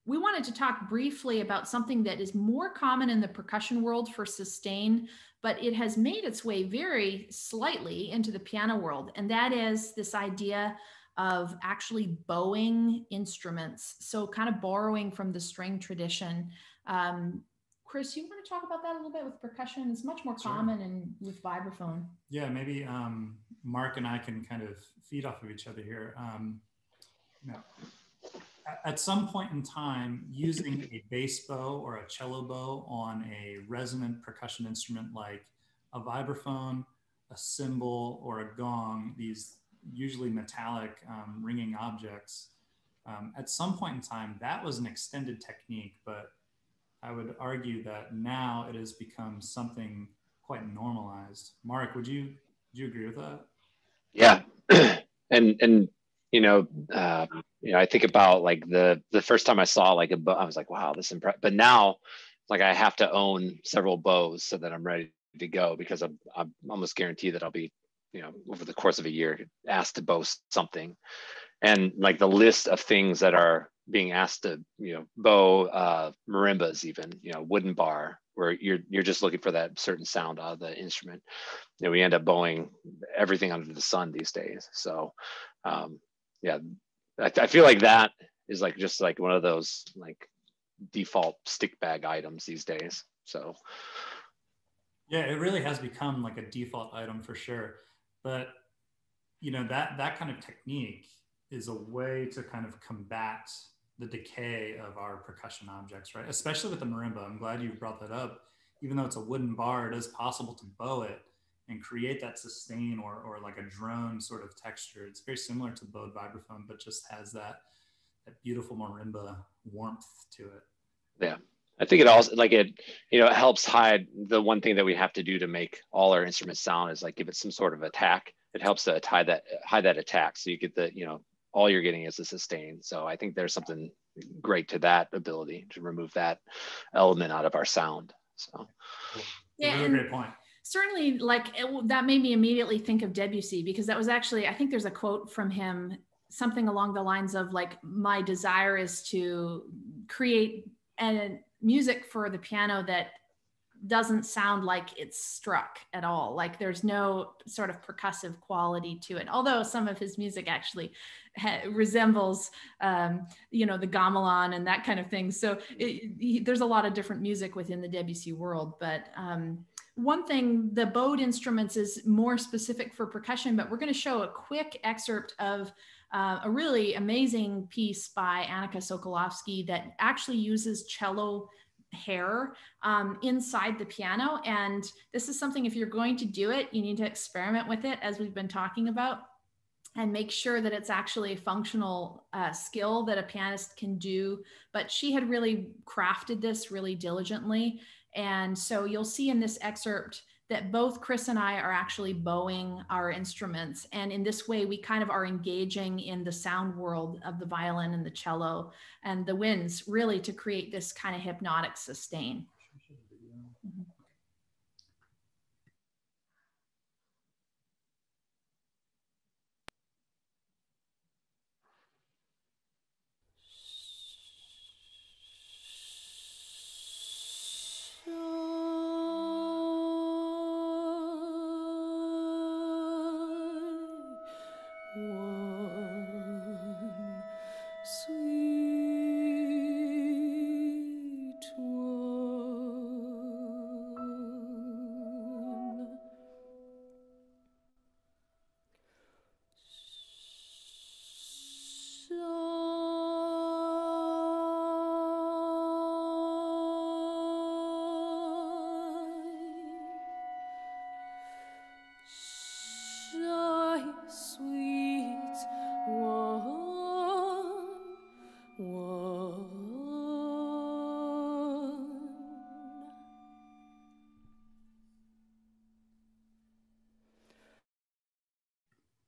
We wanted to talk briefly about something that is more common in the percussion world for sustain, but it has made its way very slightly into the piano world. And that is this idea of actually bowing instruments. So kind of borrowing from the string tradition. Chris, you want to talk about that a little bit with percussion? It's much more common and with vibraphone.
Yeah, maybe Mark and I can kind of feed off of each other here. You know, at some point in time, using a bass bow or a cello bow on a resonant percussion instrument like a vibraphone, a cymbal, or a gong, these usually metallic ringing objects, at some point in time, that was an extended technique, but I would argue that now it has become something quite normalized. Mark, would you agree with that?
Yeah, and I think about like the first time I saw like a bow, I was like, wow, this impressive. But now, like I have to own several bows so that I'm ready to go, because I'm almost guaranteed that I'll be, over the course of a year, asked to bow something. And like the list of things that are being asked to, bow marimbas, even, wooden bar, where you're just looking for that certain sound out of the instrument. We end up bowing everything under the sun these days. So yeah, I feel like that is like just like one of those like default stick bag items these days. So
yeah, it really has become like a default item for sure. But that kind of technique is a way to kind of combat the decay of our percussion objects, right? Especially with the marimba. I'm glad you brought that up. Even though it's a wooden bar, it is possible to bow it and create that sustain or like a drone sort of texture. It's very similar to bowed vibraphone, but just has that beautiful marimba warmth to it.
Yeah. I think it also it helps hide the one thing that we have to do to make all our instruments sound is like give it some sort of attack. It helps to hide that attack. So you get the, all you're getting is the sustain. So I think there's something great to that ability to remove that element out of our sound. So
yeah,
really great point.
Certainly, that made me immediately think of Debussy, because that was actually, I think there's a quote from him, something along the lines of like, my desire is to create music for the piano that doesn't sound like it's struck at all. Like there's no sort of percussive quality to it. Although some of his music actually resembles, the gamelan and that kind of thing. So there's a lot of different music within the Debussy world. But one thing, the bowed instruments is more specific for percussion, but we're going to show a quick excerpt of a really amazing piece by Annika Sokolovsky that actually uses cello hair inside the piano. And this is something, if you're going to do it, you need to experiment with it, as we've been talking about, and make sure that it's actually a functional skill that a pianist can do. But she had really crafted this really diligently. And so you'll see in this excerpt that both Chris and I are actually bowing our instruments. And in this way, we kind of are engaging in the sound world of the violin and the cello and the winds, really to create this kind of hypnotic sustain.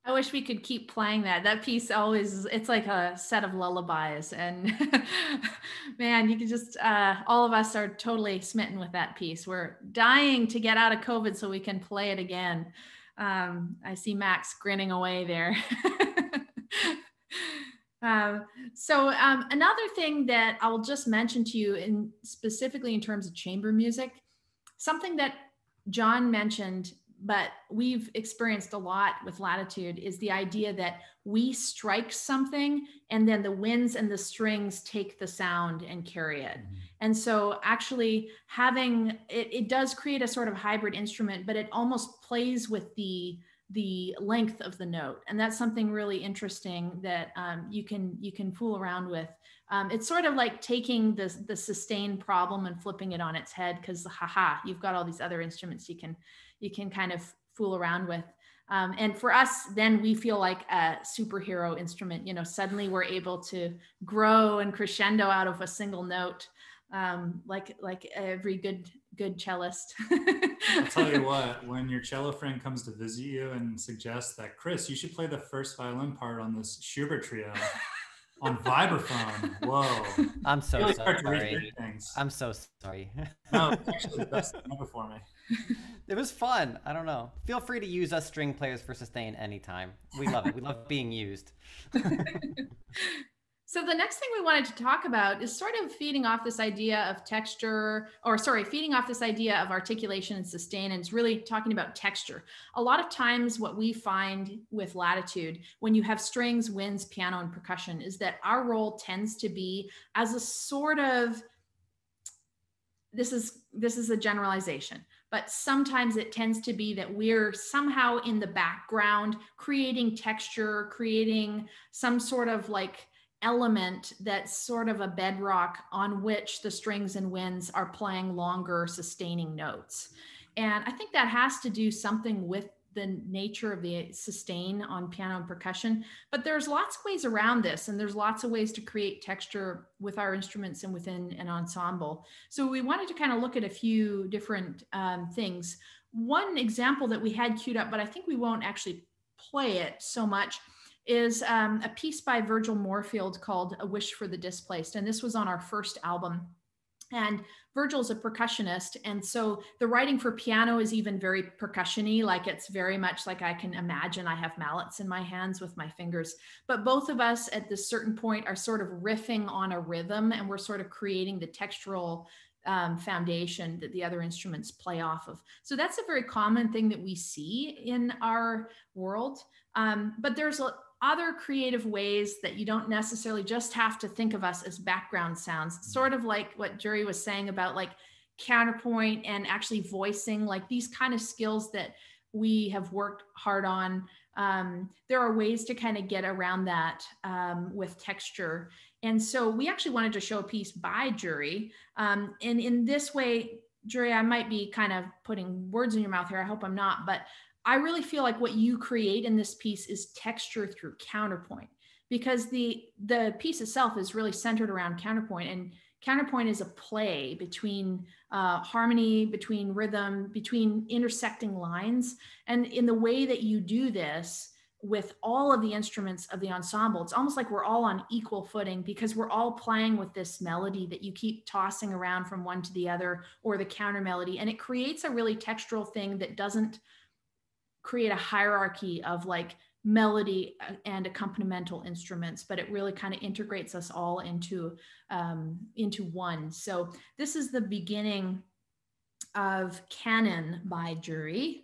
I wish we could keep playing that. That piece always, it's like a set of lullabies. And man, you can just, all of us are totally smitten with that piece. We're dying to get out of COVID so we can play it again. I see Max grinning away there. Another thing that I'll just mention to you, specifically in terms of chamber music, something that John mentioned but we've experienced a lot with Latitude, is the idea that we strike something and then the winds and the strings take the sound and carry it. And so actually having it does create a sort of hybrid instrument, but it almost plays with the length of the note. And that's something really interesting that you can fool around with. It's sort of like taking the sustain problem and flipping it on its head, because you've got all these other instruments you can kind of fool around with. And for us, then we feel like a superhero instrument. You know, suddenly we're able to grow and crescendo out of a single note, like every good cellist.
I'll tell you what, when your cello friend comes to visit you and suggests that, Chris, you should play the first violin part on this Schubert trio on vibraphone. Whoa.
I'm so
Really
sorry. I'm so sorry.
No, it's actually the best thing ever for me.
It was fun. I don't know. Feel free to use us string players for sustain anytime. We love it. We love being used.
So the next thing we wanted to talk about is sort of feeding off this idea of texture, feeding off this idea of articulation and sustain, and it's really talking about texture. A lot of times what we find with Latitude, when you have strings, winds, piano, and percussion, is that our role tends to be as a sort of, this is a generalization, but sometimes it tends to be that we're somehow in the background creating texture, creating some sort of like element that's sort of a bedrock on which the strings and winds are playing longer sustaining notes. And I think that has to do something with the nature of the sustain on piano and percussion, but there's lots of ways around this, and there's lots of ways to create texture with our instruments and within an ensemble. So we wanted to kind of look at a few different things. One example that we had queued up, but I think we won't actually play it so much, is a piece by Virgil Moorfield called A Wish for the Displaced. And this was on our first album. And Virgil's a percussionist. And so the writing for piano is even very percussion-y, like it's very much like I can imagine I have mallets in my hands with my fingers. But both of us at this certain point are sort of riffing on a rhythm, and we're sort of creating the textural foundation that the other instruments play off of. So that's a very common thing that we see in our world. But there's other creative ways that you don't necessarily just have to think of us as background sounds, sort of like what Juri was saying about like counterpoint and actually voicing, like these kind of skills that we have worked hard on. There are ways to kind of get around that with texture. And so we actually wanted to show a piece by Juri. And in this way, Juri, I might be kind of putting words in your mouth here. I hope I'm not, but I really feel like what you create in this piece is texture through counterpoint, because the piece itself is really centered around counterpoint, and counterpoint is a play between harmony, between rhythm, between intersecting lines. And in the way that you do this with all of the instruments of the ensemble, it's almost like we're all on equal footing, because we're all playing with this melody that you keep tossing around from one to the other, or the counter melody. And it creates a really textural thing that doesn't create a hierarchy of like melody and accompanimental instruments, but it really kind of integrates us all into one. So this is the beginning of Canon by Juri,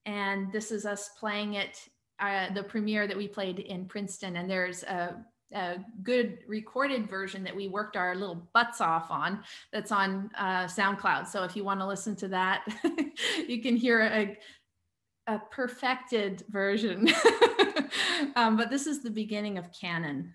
and this is us playing it, the premiere that we played in Princeton. And there's a good recorded version that we worked our little butts off on, that's on SoundCloud. So if you want to listen to that, you can hear a perfected version. But this is the beginning of Canon.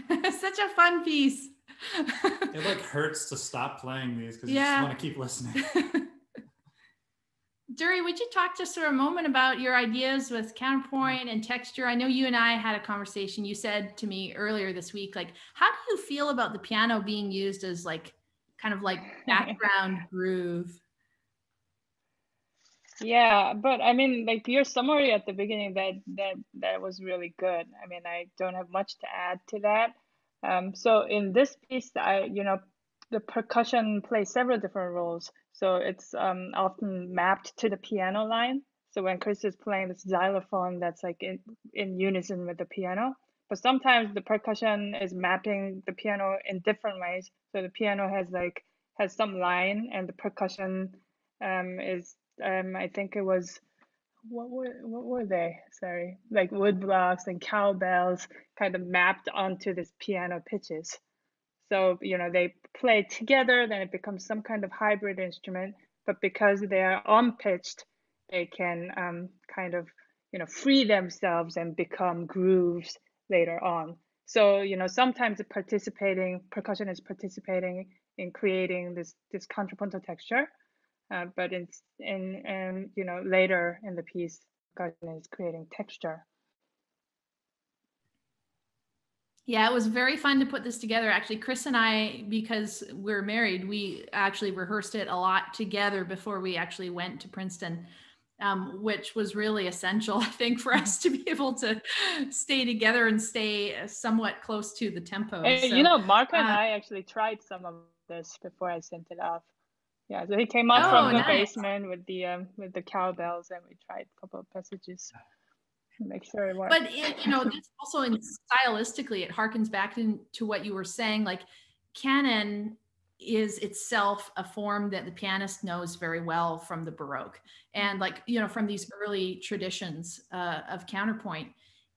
Such a fun piece.
It like hurts to stop playing these because you just want to keep listening.
Juri, would you talk just for a moment about your ideas with counterpoint and texture? I know you and I had a conversation. You said to me earlier this week, like, how do you feel about the piano being used as like kind of like background groove?
Yeah, but I mean, like your summary at the beginning, that was really good. I mean, I don't have much to add to that. So in this piece, the percussion plays several different roles. So it's often mapped to the piano line. So when Chris is playing this xylophone, that's like in unison with the piano. But sometimes the percussion is mapping the piano in different ways. So the piano has some line, and the percussion is I think it was what were they? Sorry, like wood blocks and cowbells kind of mapped onto this piano pitches. So they play together, then it becomes some kind of hybrid instrument. But because they are unpitched, they can kind of free themselves and become grooves later on. So sometimes the percussion is participating in creating this contrapuntal texture. But later in the piece, percussion is creating texture.
Yeah, it was very fun to put this together. Actually, Chris and I, because we're married, we actually rehearsed it a lot together before we actually went to Princeton, which was really essential, I think, for us to be able to stay together and stay somewhat close to the tempo.
So, Mark and I actually tried some of this before I sent it off. Yeah, so he came up from the basement with the cowbells, and we tried a couple of passages to make sure it worked.
But that's also stylistically, it harkens back to what you were saying. Like, canon is itself a form that the pianist knows very well from the Baroque, and from these early traditions of counterpoint,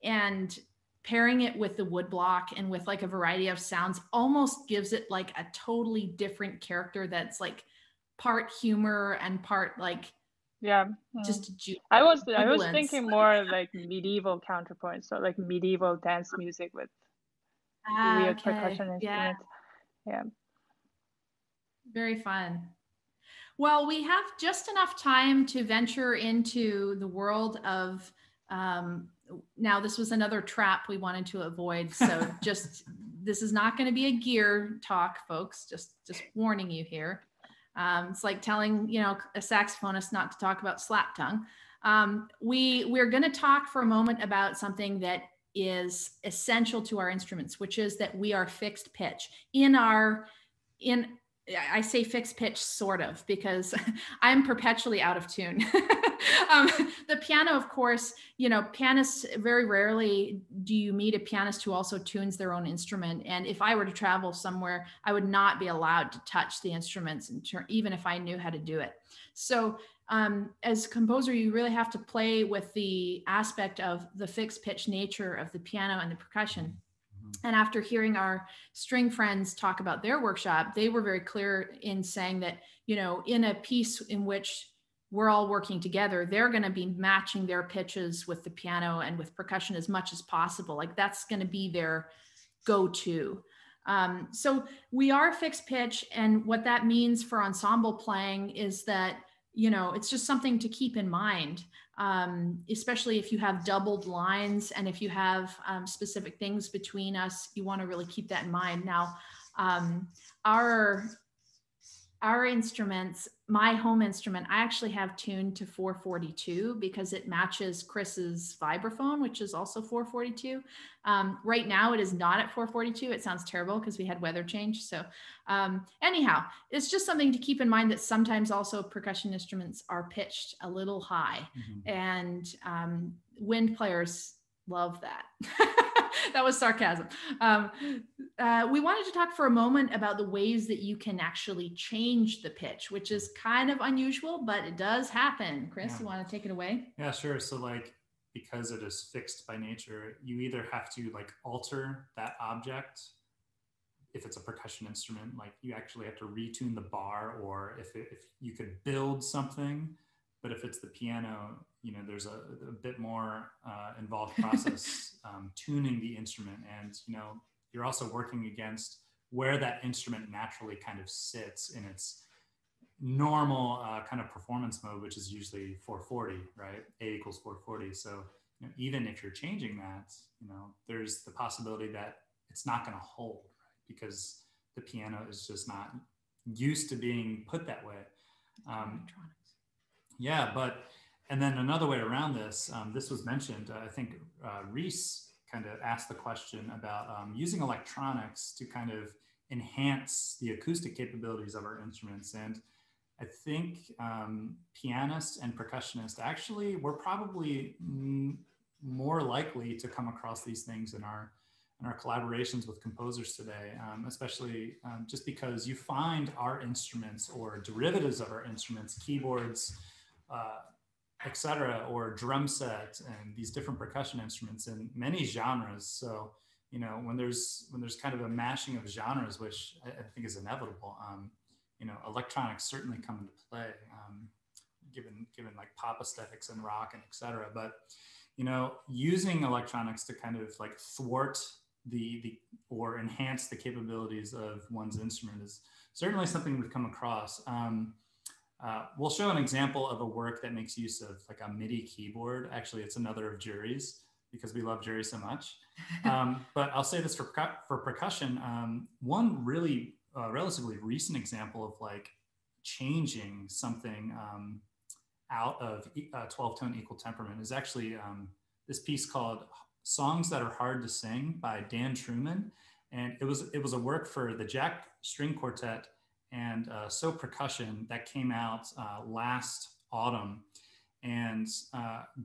and pairing it with the woodblock and with like a variety of sounds almost gives it like a totally different character that's like part humor and part like just
I was thinking more like medieval counterpoint, so like medieval dance music with weird percussion instruments. Yeah.
Very fun. Well, we have just enough time to venture into the world of now this was another trap we wanted to avoid, so this is not going to be a gear talk, folks, just warning you here. It's like telling a saxophonist not to talk about slap tongue. We're going to talk for a moment about something that is essential to our instruments, which is that we are fixed pitch I say fixed pitch sort of because I'm perpetually out of tune. The piano, of course, pianists, very rarely do you meet a pianist who also tunes their own instrument. And if I were to travel somewhere, I would not be allowed to touch the instruments, even if I knew how to do it. So as a composer, you really have to play with the aspect of the fixed pitch nature of the piano and the percussion. And after hearing our string friends talk about their workshop, they were very clear in saying that, in a piece in which we're all working together, they're going to be matching their pitches with the piano and with percussion as much as possible. Like that's going to be their go-to. So we are fixed pitch. And what that means for ensemble playing is that, it's just something to keep in mind. Especially if you have doubled lines and if you have specific things between us, you want to really keep that in mind. Now, our instruments, my home instrument, I actually have tuned to 442 because it matches Chris's vibraphone, which is also 442. Right now it is not at 442. It sounds terrible because we had weather change. So anyhow, it's just something to keep in mind that sometimes also percussion instruments are pitched a little high, and wind players love that. That was sarcasm. We wanted to talk for a moment about the ways that you can actually change the pitch, which is kind of unusual, but it does happen. Chris, you want to take it away?
Yeah, sure. So because it is fixed by nature, you either have to alter that object. If it's a percussion instrument, you actually have to retune the bar, or if you could build something. But if it's the piano, there's a bit more involved process tuning the instrument. And, you're also working against where that instrument naturally kind of sits in its normal kind of performance mode, which is usually 440, right? A equals 440. So even if you're changing that, there's the possibility that it's not going to hold, right? Because the piano is just not used to being put that way. Yeah, and then another way around this, this was mentioned, I think Reese kind of asked the question about using electronics to kind of enhance the acoustic capabilities of our instruments. And I think pianists and percussionists actually were probably more likely to come across these things in our collaborations with composers today, especially just because you find our instruments or derivatives of our instruments, keyboards, etc., or drum set, and these different percussion instruments in many genres. So, when there's kind of a mashing of genres, which I think is inevitable, electronics certainly come into play, given like pop aesthetics and rock and etc. But, using electronics to kind of like thwart or enhance the capabilities of one's instrument is certainly something we've come across. We'll show an example of a work that makes use of like a MIDI keyboard. Actually, it's another of Juri's because we love Juri so much. But I'll say this for percussion. One really relatively recent example of like changing something out of 12-tone equal temperament is actually this piece called Songs That Are Hard to Sing by Dan Truman. And it was a work for the Jack String Quartet and So Percussion that came out last autumn. And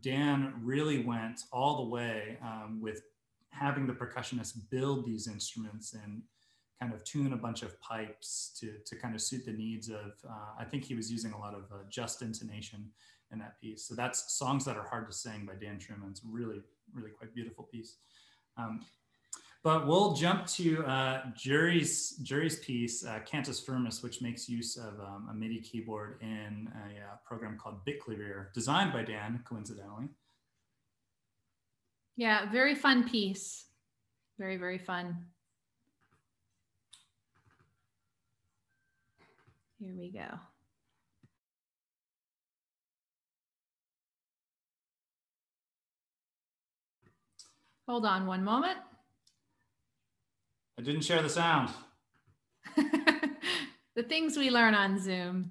Dan really went all the way with having the percussionist build these instruments and kind of tune a bunch of pipes to kind of suit the needs of, I think he was using a lot of just intonation in that piece. So that's Songs That Are Hard to Sing by Dan Truman. It's really, really quite beautiful piece. But we'll jump to Juri's piece, Cantus Firmus, which makes use of a MIDI keyboard in a program called Bitklavier, designed by Dan, coincidentally.
Yeah, very fun piece. Very, very fun. Here we go. Hold on one moment.
I didn't share the sound.
The things we learn on Zoom.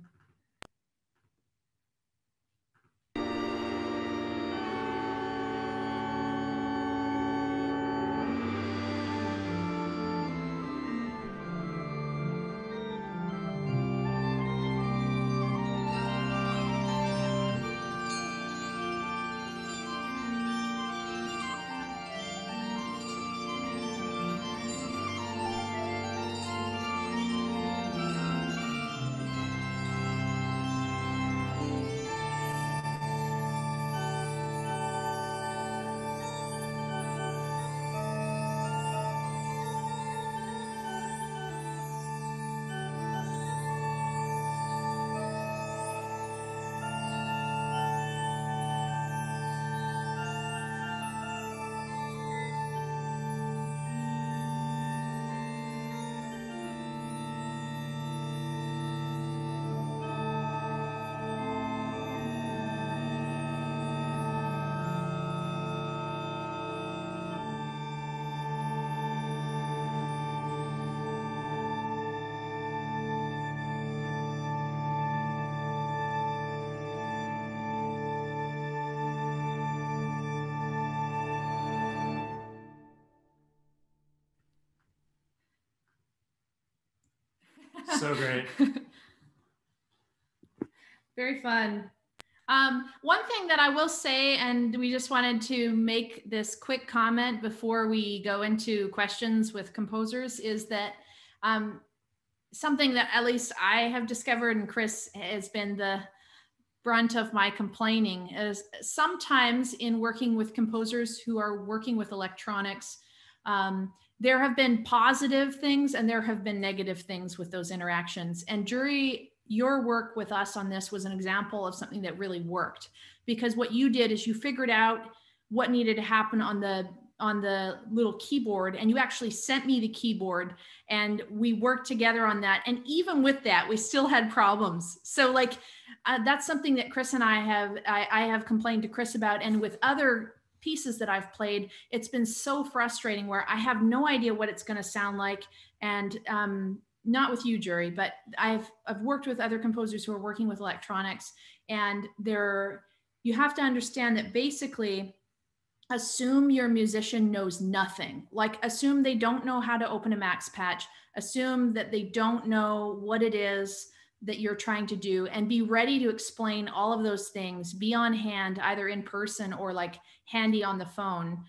So great.
Very fun. One thing that I will say, and we just wanted to make this quick comment before we go into questions with composers, is that something that at least I have discovered, and Chris has been the brunt of my complaining, is sometimes in working with composers who are working with electronics, there have been positive things and there have been negative things with those interactions. And Juri, your work with us on this was an example of something that really worked, because what you did is you figured out what needed to happen on the the little keyboard, and you actually sent me the keyboard, and we worked together on that. And even with that, we still had problems. So like that's something that Chris and I have complained to Chris about, and with other pieces that I've played, it's been so frustrating where I have no idea what it's going to sound like. And not with you, Juri, but I've worked with other composers who are working with electronics, and you have to understand that basically assume your musician knows nothing. Like assume they don't know how to open a max patch, assume that they don't know what it is that you're trying to do, and be ready to explain all of those things, be on hand, either in person or like handy on the phone,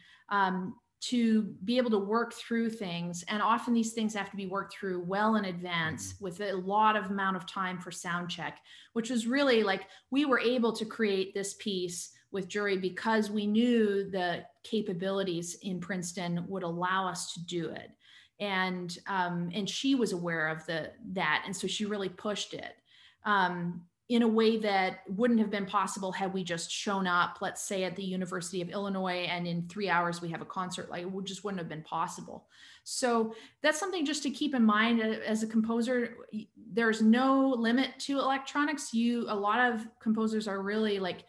to be able to work through things. And often these things have to be worked through well in advance with a lot of amount of time for sound check, which was really like, we were able to create this piece with Juri because we knew the capabilities in Princeton would allow us to do it. And she was aware of that. And so she really pushed it in a way that wouldn't have been possible had we just shown up, let's say at the University of Illinois, and in 3 hours we have a concert. Like it just wouldn't have been possible. So that's something just to keep in mind as a composer. There's no limit to electronics. A lot of composers are really like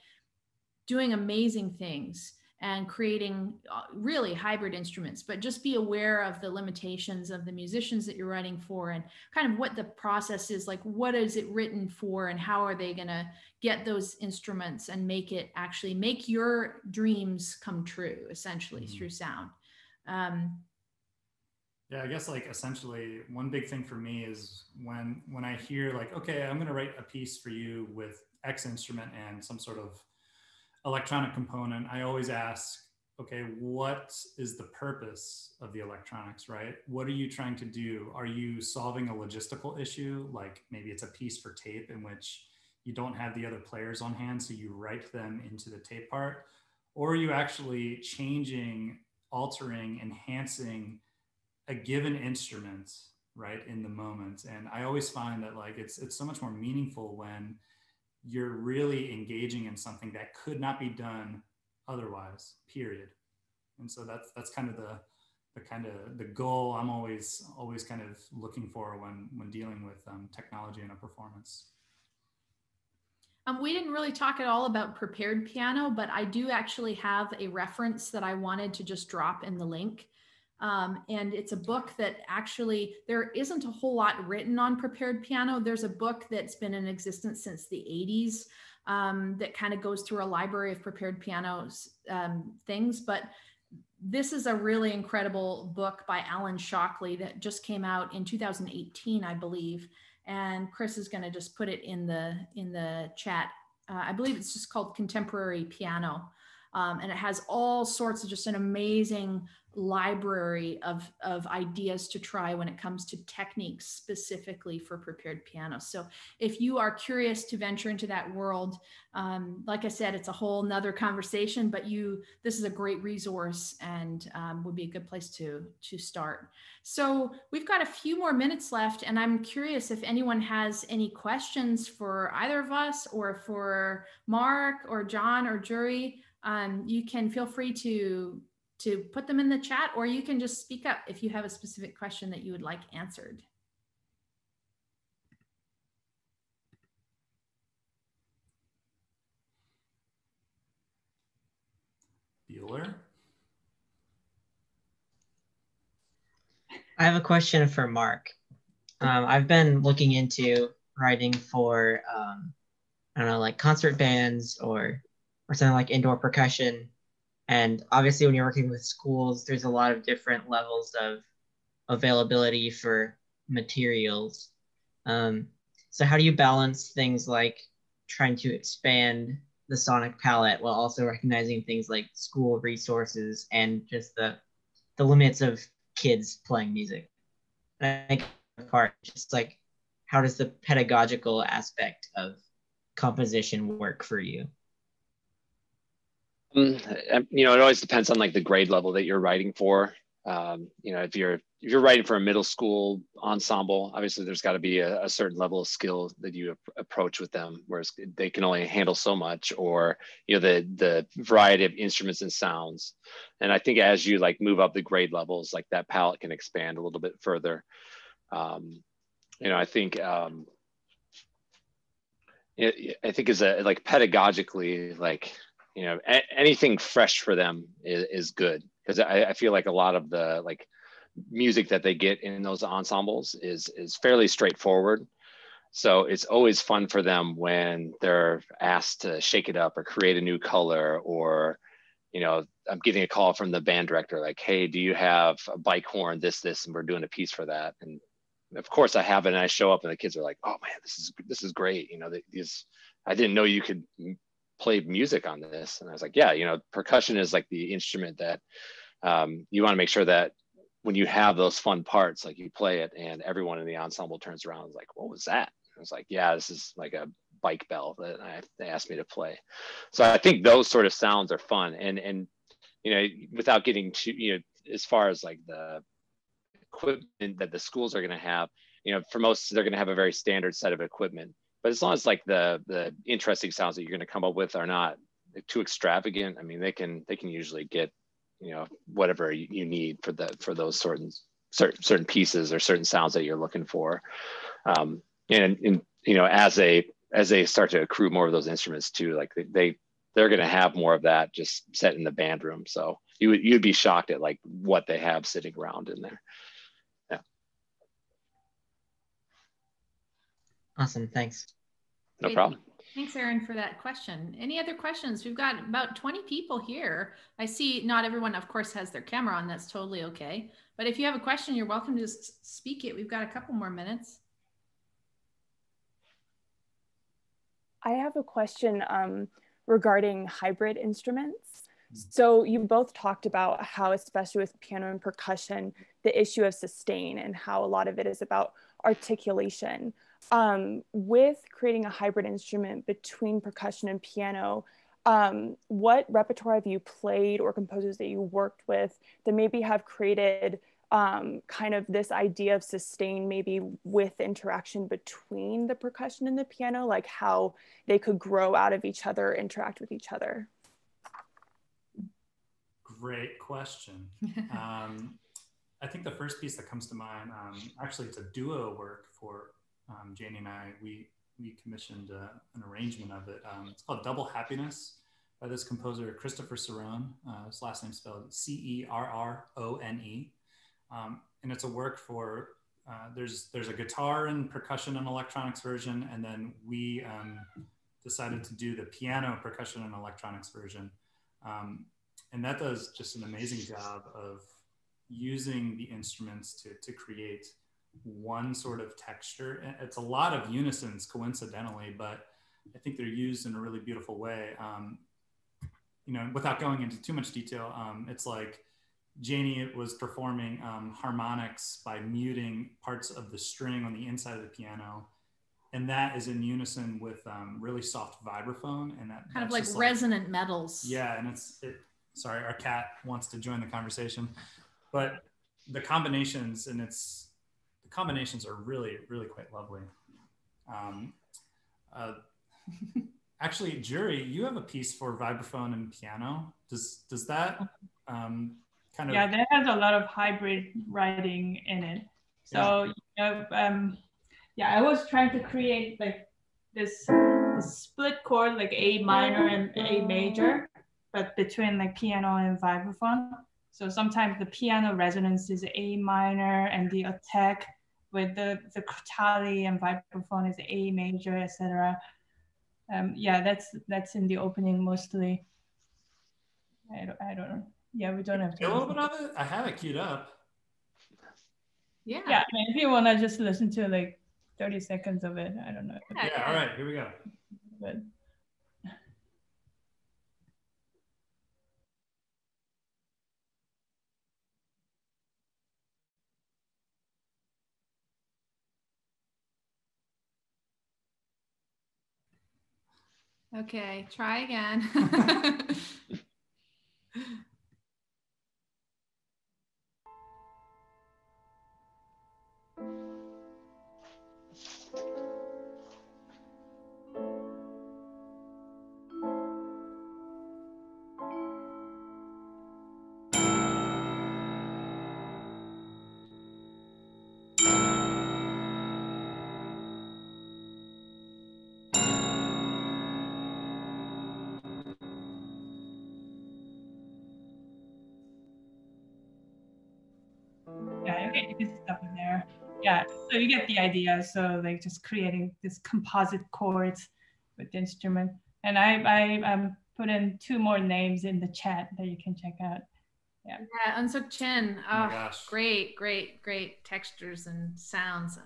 doing amazing things and creating really hybrid instruments, but just be aware of the limitations of the musicians that you're writing for, and kind of what the process is like. What is it written for, and how are they going to get those instruments and make your dreams come true, essentially through sound.
Yeah, I guess like essentially one big thing for me is when I hear like, okay, I'm going to write a piece for you with X instrument and some sort of electronic component, I always ask, okay, what is the purpose of the electronics, right? What are you trying to do? Are you solving a logistical issue? Like maybe it's a piece for tape in which you don't have the other players on hand, so you write them into the tape part? Or are you actually changing, altering, enhancing a given instrument, right, in the moment? And I always find that like it's so much more meaningful when you're really engaging in something that could not be done otherwise, period. And so that's kind of the goal I'm always kind of looking for when dealing with technology and a performance.
We didn't really talk at all about prepared piano, but I do actually have a reference that I wanted to just drop in the link. And it's a book that actually, there isn't a whole lot written on prepared piano. There's a book that's been in existence since the 80s that kind of goes through a library of prepared pianos things. But this is a really incredible book by Alan Shockley that just came out in 2018, I believe. And Chris is going to just put it in the chat. I believe it's just called Contemporary Piano. And it has all sorts of just an amazing library of ideas to try when it comes to techniques specifically for prepared piano. So if you are curious to venture into that world, like I said, it's a whole nother conversation, but this is a great resource and would be a good place to start. So we've got a few more minutes left, and I'm curious if anyone has any questions for either of us, or for Mark or John or Juri. You can feel free to put them in the chat, or you can just speak up if you have a specific question that you would like answered.
Bueller?
I have a question for Mark. I've been looking into writing for, I don't know, like concert bands or something like indoor percussion. And obviously when you're working with schools, there's a lot of different levels of availability for materials. So how do you balance things like trying to expand the sonic palette while also recognizing things like school resources and just the limits of kids playing music? And I think part, just like, how does the pedagogical aspect of composition work for you?
It always depends on like the grade level that you're writing for. You know, if you're writing for a middle school ensemble, obviously there's got to be a certain level of skill that you approach with them, whereas they can only handle so much, or, you know, the variety of instruments and sounds. And I think as you like move up the grade levels, like that palette can expand a little bit further. You know, I think I think as a like pedagogically, like, you know, anything fresh for them is good, because I feel like a lot of the like music that they get in those ensembles is fairly straightforward. So it's always fun for them when they're asked to shake it up or create a new color, or, you know, I'm getting a call from the band director like, hey, do you have a bike horn, this, and we're doing a piece for that. And of course I have it, and I show up and the kids are like, oh man, this is great. You know, these, I didn't know you could play music on this. And I was like, yeah, you know, percussion is like the instrument that you want to make sure that when you have those fun parts, like you play it and everyone in the ensemble turns around and is like, what was that? I was like, yeah, this is like a bike bell that they asked me to play. So I think those sort of sounds are fun. And you know, without getting too, you know, as far as like the equipment that the schools are going to have, you know, for most, they're going to have a very standard set of equipment. But as long as like the interesting sounds that you're going to come up with are not too extravagant, I mean, they can usually get, you know, whatever you need for those certain pieces or certain sounds that you're looking for. And you know, as they start to accrue more of those instruments too, like they're going to have more of that just set in the band room. So you'd be shocked at like what they have sitting around in there. Yeah.
Awesome. Thanks.
No problem.
Thanks, Aaron, for that question. Any other questions? We've got about 20 people here. I see not everyone, of course, has their camera on. That's totally okay. But if you have a question, you're welcome to just speak it. We've got a couple more minutes.
I have a question regarding hybrid instruments. So you both talked about how, especially with piano and percussion, the issue of sustain and how a lot of it is about articulation. With creating a hybrid instrument between percussion and piano, what repertoire have you played or composers that you worked with that maybe have created kind of this idea of sustain, maybe with interaction between the percussion and the piano, like how they could grow out of each other, interact with each other?
Great question. I think the first piece that comes to mind, actually it's a duo work for Jani and I. We commissioned an arrangement of it. It's called Double Happiness by this composer, Christopher Cerrone. His last name spelled Cerrone. And it's a work for, there's a guitar and percussion and electronics version, and then we decided to do the piano, percussion, and electronics version. And that does just an amazing job of using the instruments to create one sort of texture. It's a lot of unisons coincidentally, but I think they're used in a really beautiful way. You know, without going into too much detail, it's like Jani was performing harmonics by muting parts of the string on the inside of the piano. And that is in unison with really soft vibraphone. And that
kind of like resonant metals.
Yeah, and sorry, our cat wants to join the conversation, but the combinations are really, really quite lovely. Actually, Juri, you have a piece for vibraphone and piano. Does that kind of?
Yeah, that has a lot of hybrid writing in it. So yeah. Yeah, I was trying to create like this split chord, like A minor and A major, but between like piano and vibraphone. So sometimes the piano resonance is A minor and the attack with the crotale and vibraphone is A major, etc. Yeah, that's in the opening mostly. I don't know. Yeah, we don't have to.
A little bit of it. I have it queued up.
Yeah.
Yeah, I mean, if you want to just listen to like 30 seconds of it, I don't know.
Yeah. All right. Here we go.
But
Okay, try again.
his stuff in there. Yeah, so you get the idea. So like just creating this composite chords with the instrument. And I put in 2 more names in the chat that you can check out. Yeah,
Unsuk Chen.
Oh my gosh.
Great textures and sounds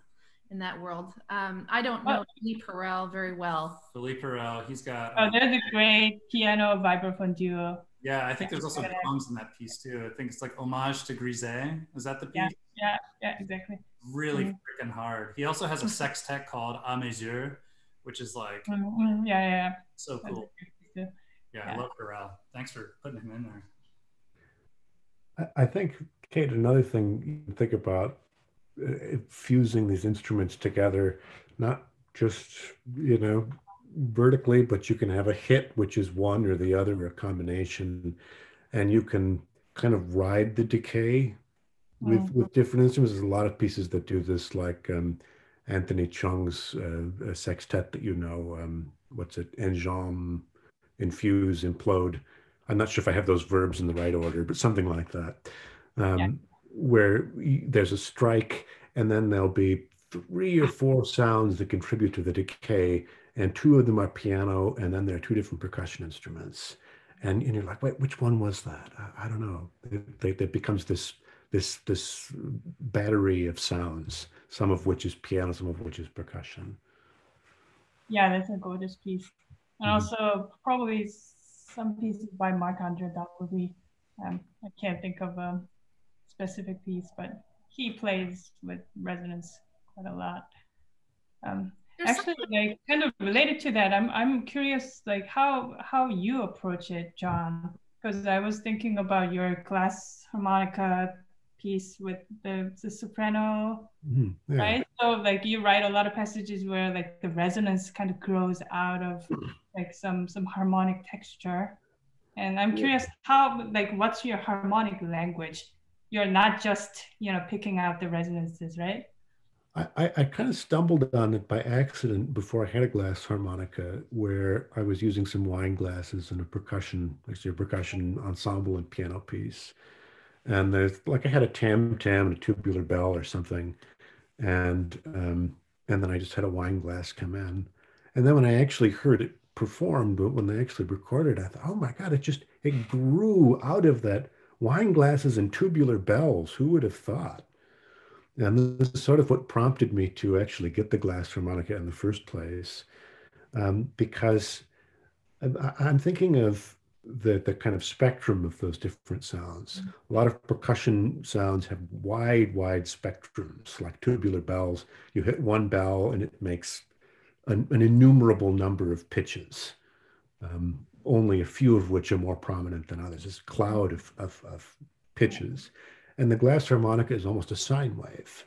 in that world. I don't know Philippe Perel very well.
Philippe Perel, he's got.
Oh, there's a great piano vibraphone duo.
Yeah, I think there's also drums in that piece too. I think it's like Hommage to Griset. Is that the piece?
Yeah, exactly.
Really freaking hard. He also has a sextet called A Mes Yeux, which is like so cool. Yeah, I love Perel. Thanks for putting him in there.
I think, Kate, another thing you can think about fusing these instruments together, not just, you know, vertically, but you can have a hit, which is one or the other, or a combination, and you can kind of ride the decay with different instruments. There's a lot of pieces that do this, like Anthony Chung's sextet that you know, what's it, Enjambe, Infuse, Implode. I'm not sure if I have those verbs in the right order, but something like that, where there's a strike, and then there'll be 3 or 4 sounds that contribute to the decay, and 2 of them are piano, and then there are 2 different percussion instruments. And you're like, wait, which one was that? I don't know. It becomes this battery of sounds, some of which is piano, some of which is percussion.
Yeah, that's a gorgeous piece. And also probably some pieces by Marc-André Dalby. I can't think of a specific piece, but he plays with resonance quite a lot. Actually, like kind of related to that, I'm curious, like how you approach it, John, because I was thinking about your glass harmonica piece with the soprano, right? So like you write a lot of passages where like the resonance kind of grows out of like some harmonic texture. And I'm curious how, like, what's your harmonic language? You're not just, you know, picking out the resonances, right?
I kind of stumbled on it by accident before I had a glass harmonica, where I was using some wine glasses and a percussion ensemble and piano piece. And there's like, I had a tam-tam and a tubular bell or something. And then I just had a wine glass come in. And then when I actually heard it performed, but when they actually recorded, I thought, oh my God, it grew out of that wine glasses and tubular bells. Who would have thought? And this is sort of what prompted me to actually get the glass harmonica in the first place, because I'm thinking of the kind of spectrum of those different sounds. A lot of percussion sounds have wide spectrums, like tubular bells. You hit one bell and it makes an innumerable number of pitches, only a few of which are more prominent than others. This cloud of pitches. And the glass harmonica is almost a sine wave.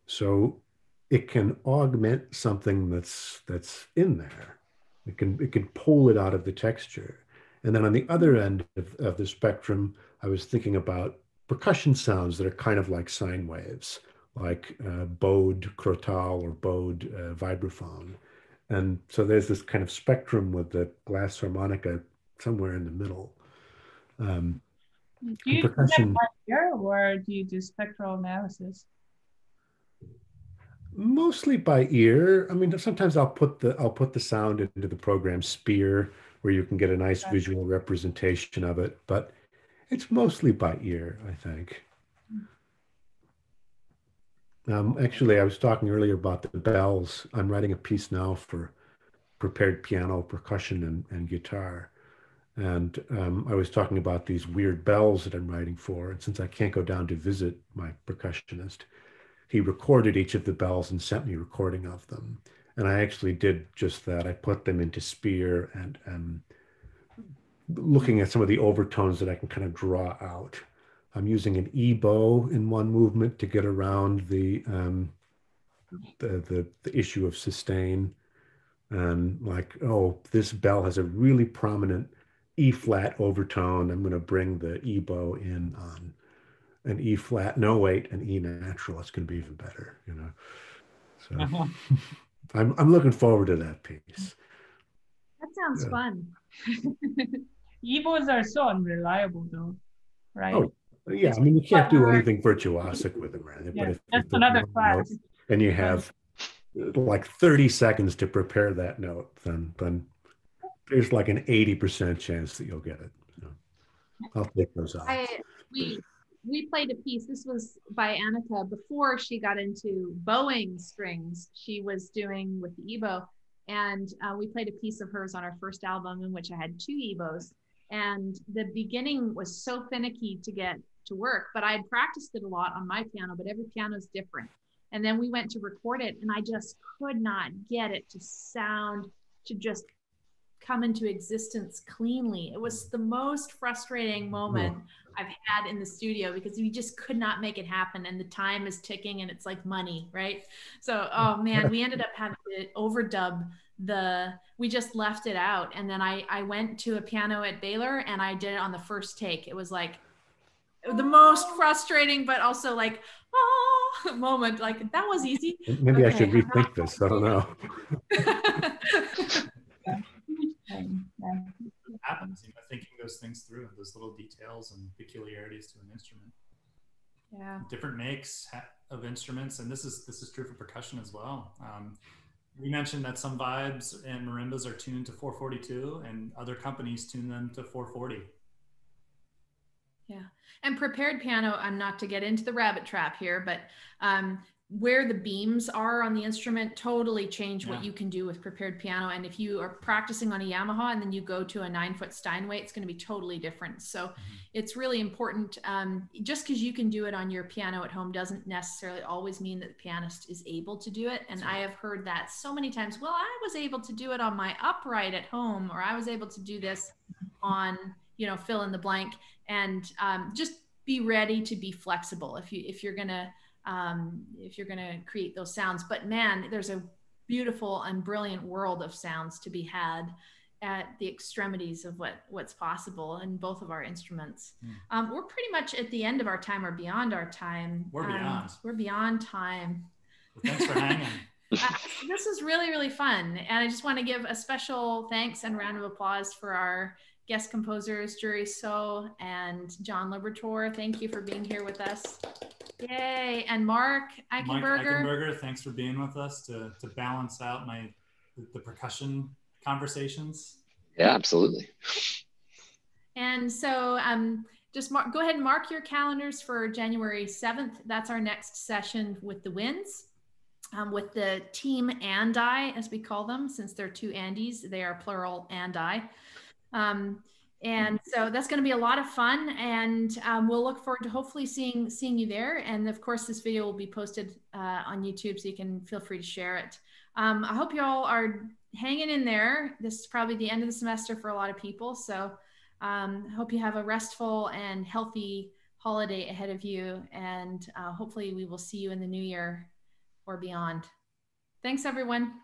So it can augment something that's in there. It can pull it out of the texture. And then on the other end of the spectrum, I was thinking about percussion sounds that are kind of like sine waves, like bowed crotal or bowed vibraphone. And so there's this kind of spectrum with the glass harmonica somewhere in the middle.
Do you do that by ear, or do you do spectral analysis?
Mostly by ear. I mean, sometimes I'll put the sound into the program Spear, where you can get a nice visual representation of it, but it's mostly by ear, I think. Actually, I was talking earlier about the bells. I'm writing a piece now for prepared piano, percussion, and guitar. And I was talking about these weird bells that I'm writing for. And since I can't go down to visit my percussionist, he recorded each of the bells and sent me a recording of them. And I actually did just that. I put them into Spear and looking at some of the overtones that I can kind of draw out. I'm using an E-bow in one movement to get around the issue of sustain. And like, oh, this bell has a really prominent E-flat overtone. I'm going to bring the E-bow in on an E-flat, no wait, an E natural. It's going to be even better, you know. So I'm looking forward to that piece.
That sounds fun.
E-bows are so unreliable, though, right?
Yeah, I mean, you can't do anything virtuosic with them, right?
Yeah,
But if
that's
you
another
pick one note
class.
and you have like 30 seconds to prepare that note, then there's like an 80% chance that you'll get it. So I'll take those odds.
We played a piece. This was by Annika before she got into bowing strings. She was doing with the ebow, and we played a piece of hers on our first album in which I had 2 ebows. And the beginning was so finicky to get to work, but I had practiced it a lot on my piano, but every piano is different. And then we went to record it, and I just could not get it to sound, to just come into existence cleanly. It was the most frustrating moment I've had in the studio because we just could not make it happen, and the time is ticking and it's like money, right? So, oh man, we ended up having to overdub we just left it out. And then I went to a piano at Baylor and I did it on the first take. It was like the most frustrating, but also like, oh, moment. Like, that was easy.
Maybe I should rethink this. I don't know.
Happens, thinking those things through, those little details and peculiarities to an instrument.
Yeah.
Different makes of instruments, and this is true for percussion as well. We mentioned that some vibes and marimbas are tuned to 442, and other companies tune them to 440.
Yeah, and prepared piano, I'm not to get into the rabbit trap here, but where the beams are on the instrument totally change what you can do with prepared piano. And if you are practicing on a Yamaha and then you go to a 9-foot Steinway, it's going to be totally different. So it's really important. Just because you can do it on your piano at home doesn't necessarily always mean that the pianist is able to do it. And I have heard that so many times. Well, I was able to do it on my upright at home, or I was able to do this on, fill in the blank. And just be ready to be flexible if you're gonna create those sounds. But man, there's a beautiful and brilliant world of sounds to be had at the extremities of what's possible in both of our instruments. We're pretty much at the end of our time or beyond our time. We're beyond time.
Well, thanks for hanging.
This is really, really fun. And I just want to give a special thanks and round of applause for our guest composers, Juri So and John Liberatore. Thank you for being here with us. Yay. And Mark Eichenberger.
Thanks for being with us to balance out the percussion conversations.
Yeah, absolutely.
And so just go ahead and mark your calendars for January 7th. That's our next session with the Winds, with the team Andi, as we call them, since they're 2 Andys, they are plural Andi. And so that's going to be a lot of fun, and we'll look forward to hopefully seeing you there. And of course, this video will be posted on YouTube, so you can feel free to share it. I hope you all are hanging in there. This is probably the end of the semester for a lot of people, so I hope you have a restful and healthy holiday ahead of you, and hopefully we will see you in the new year or beyond. Thanks, everyone.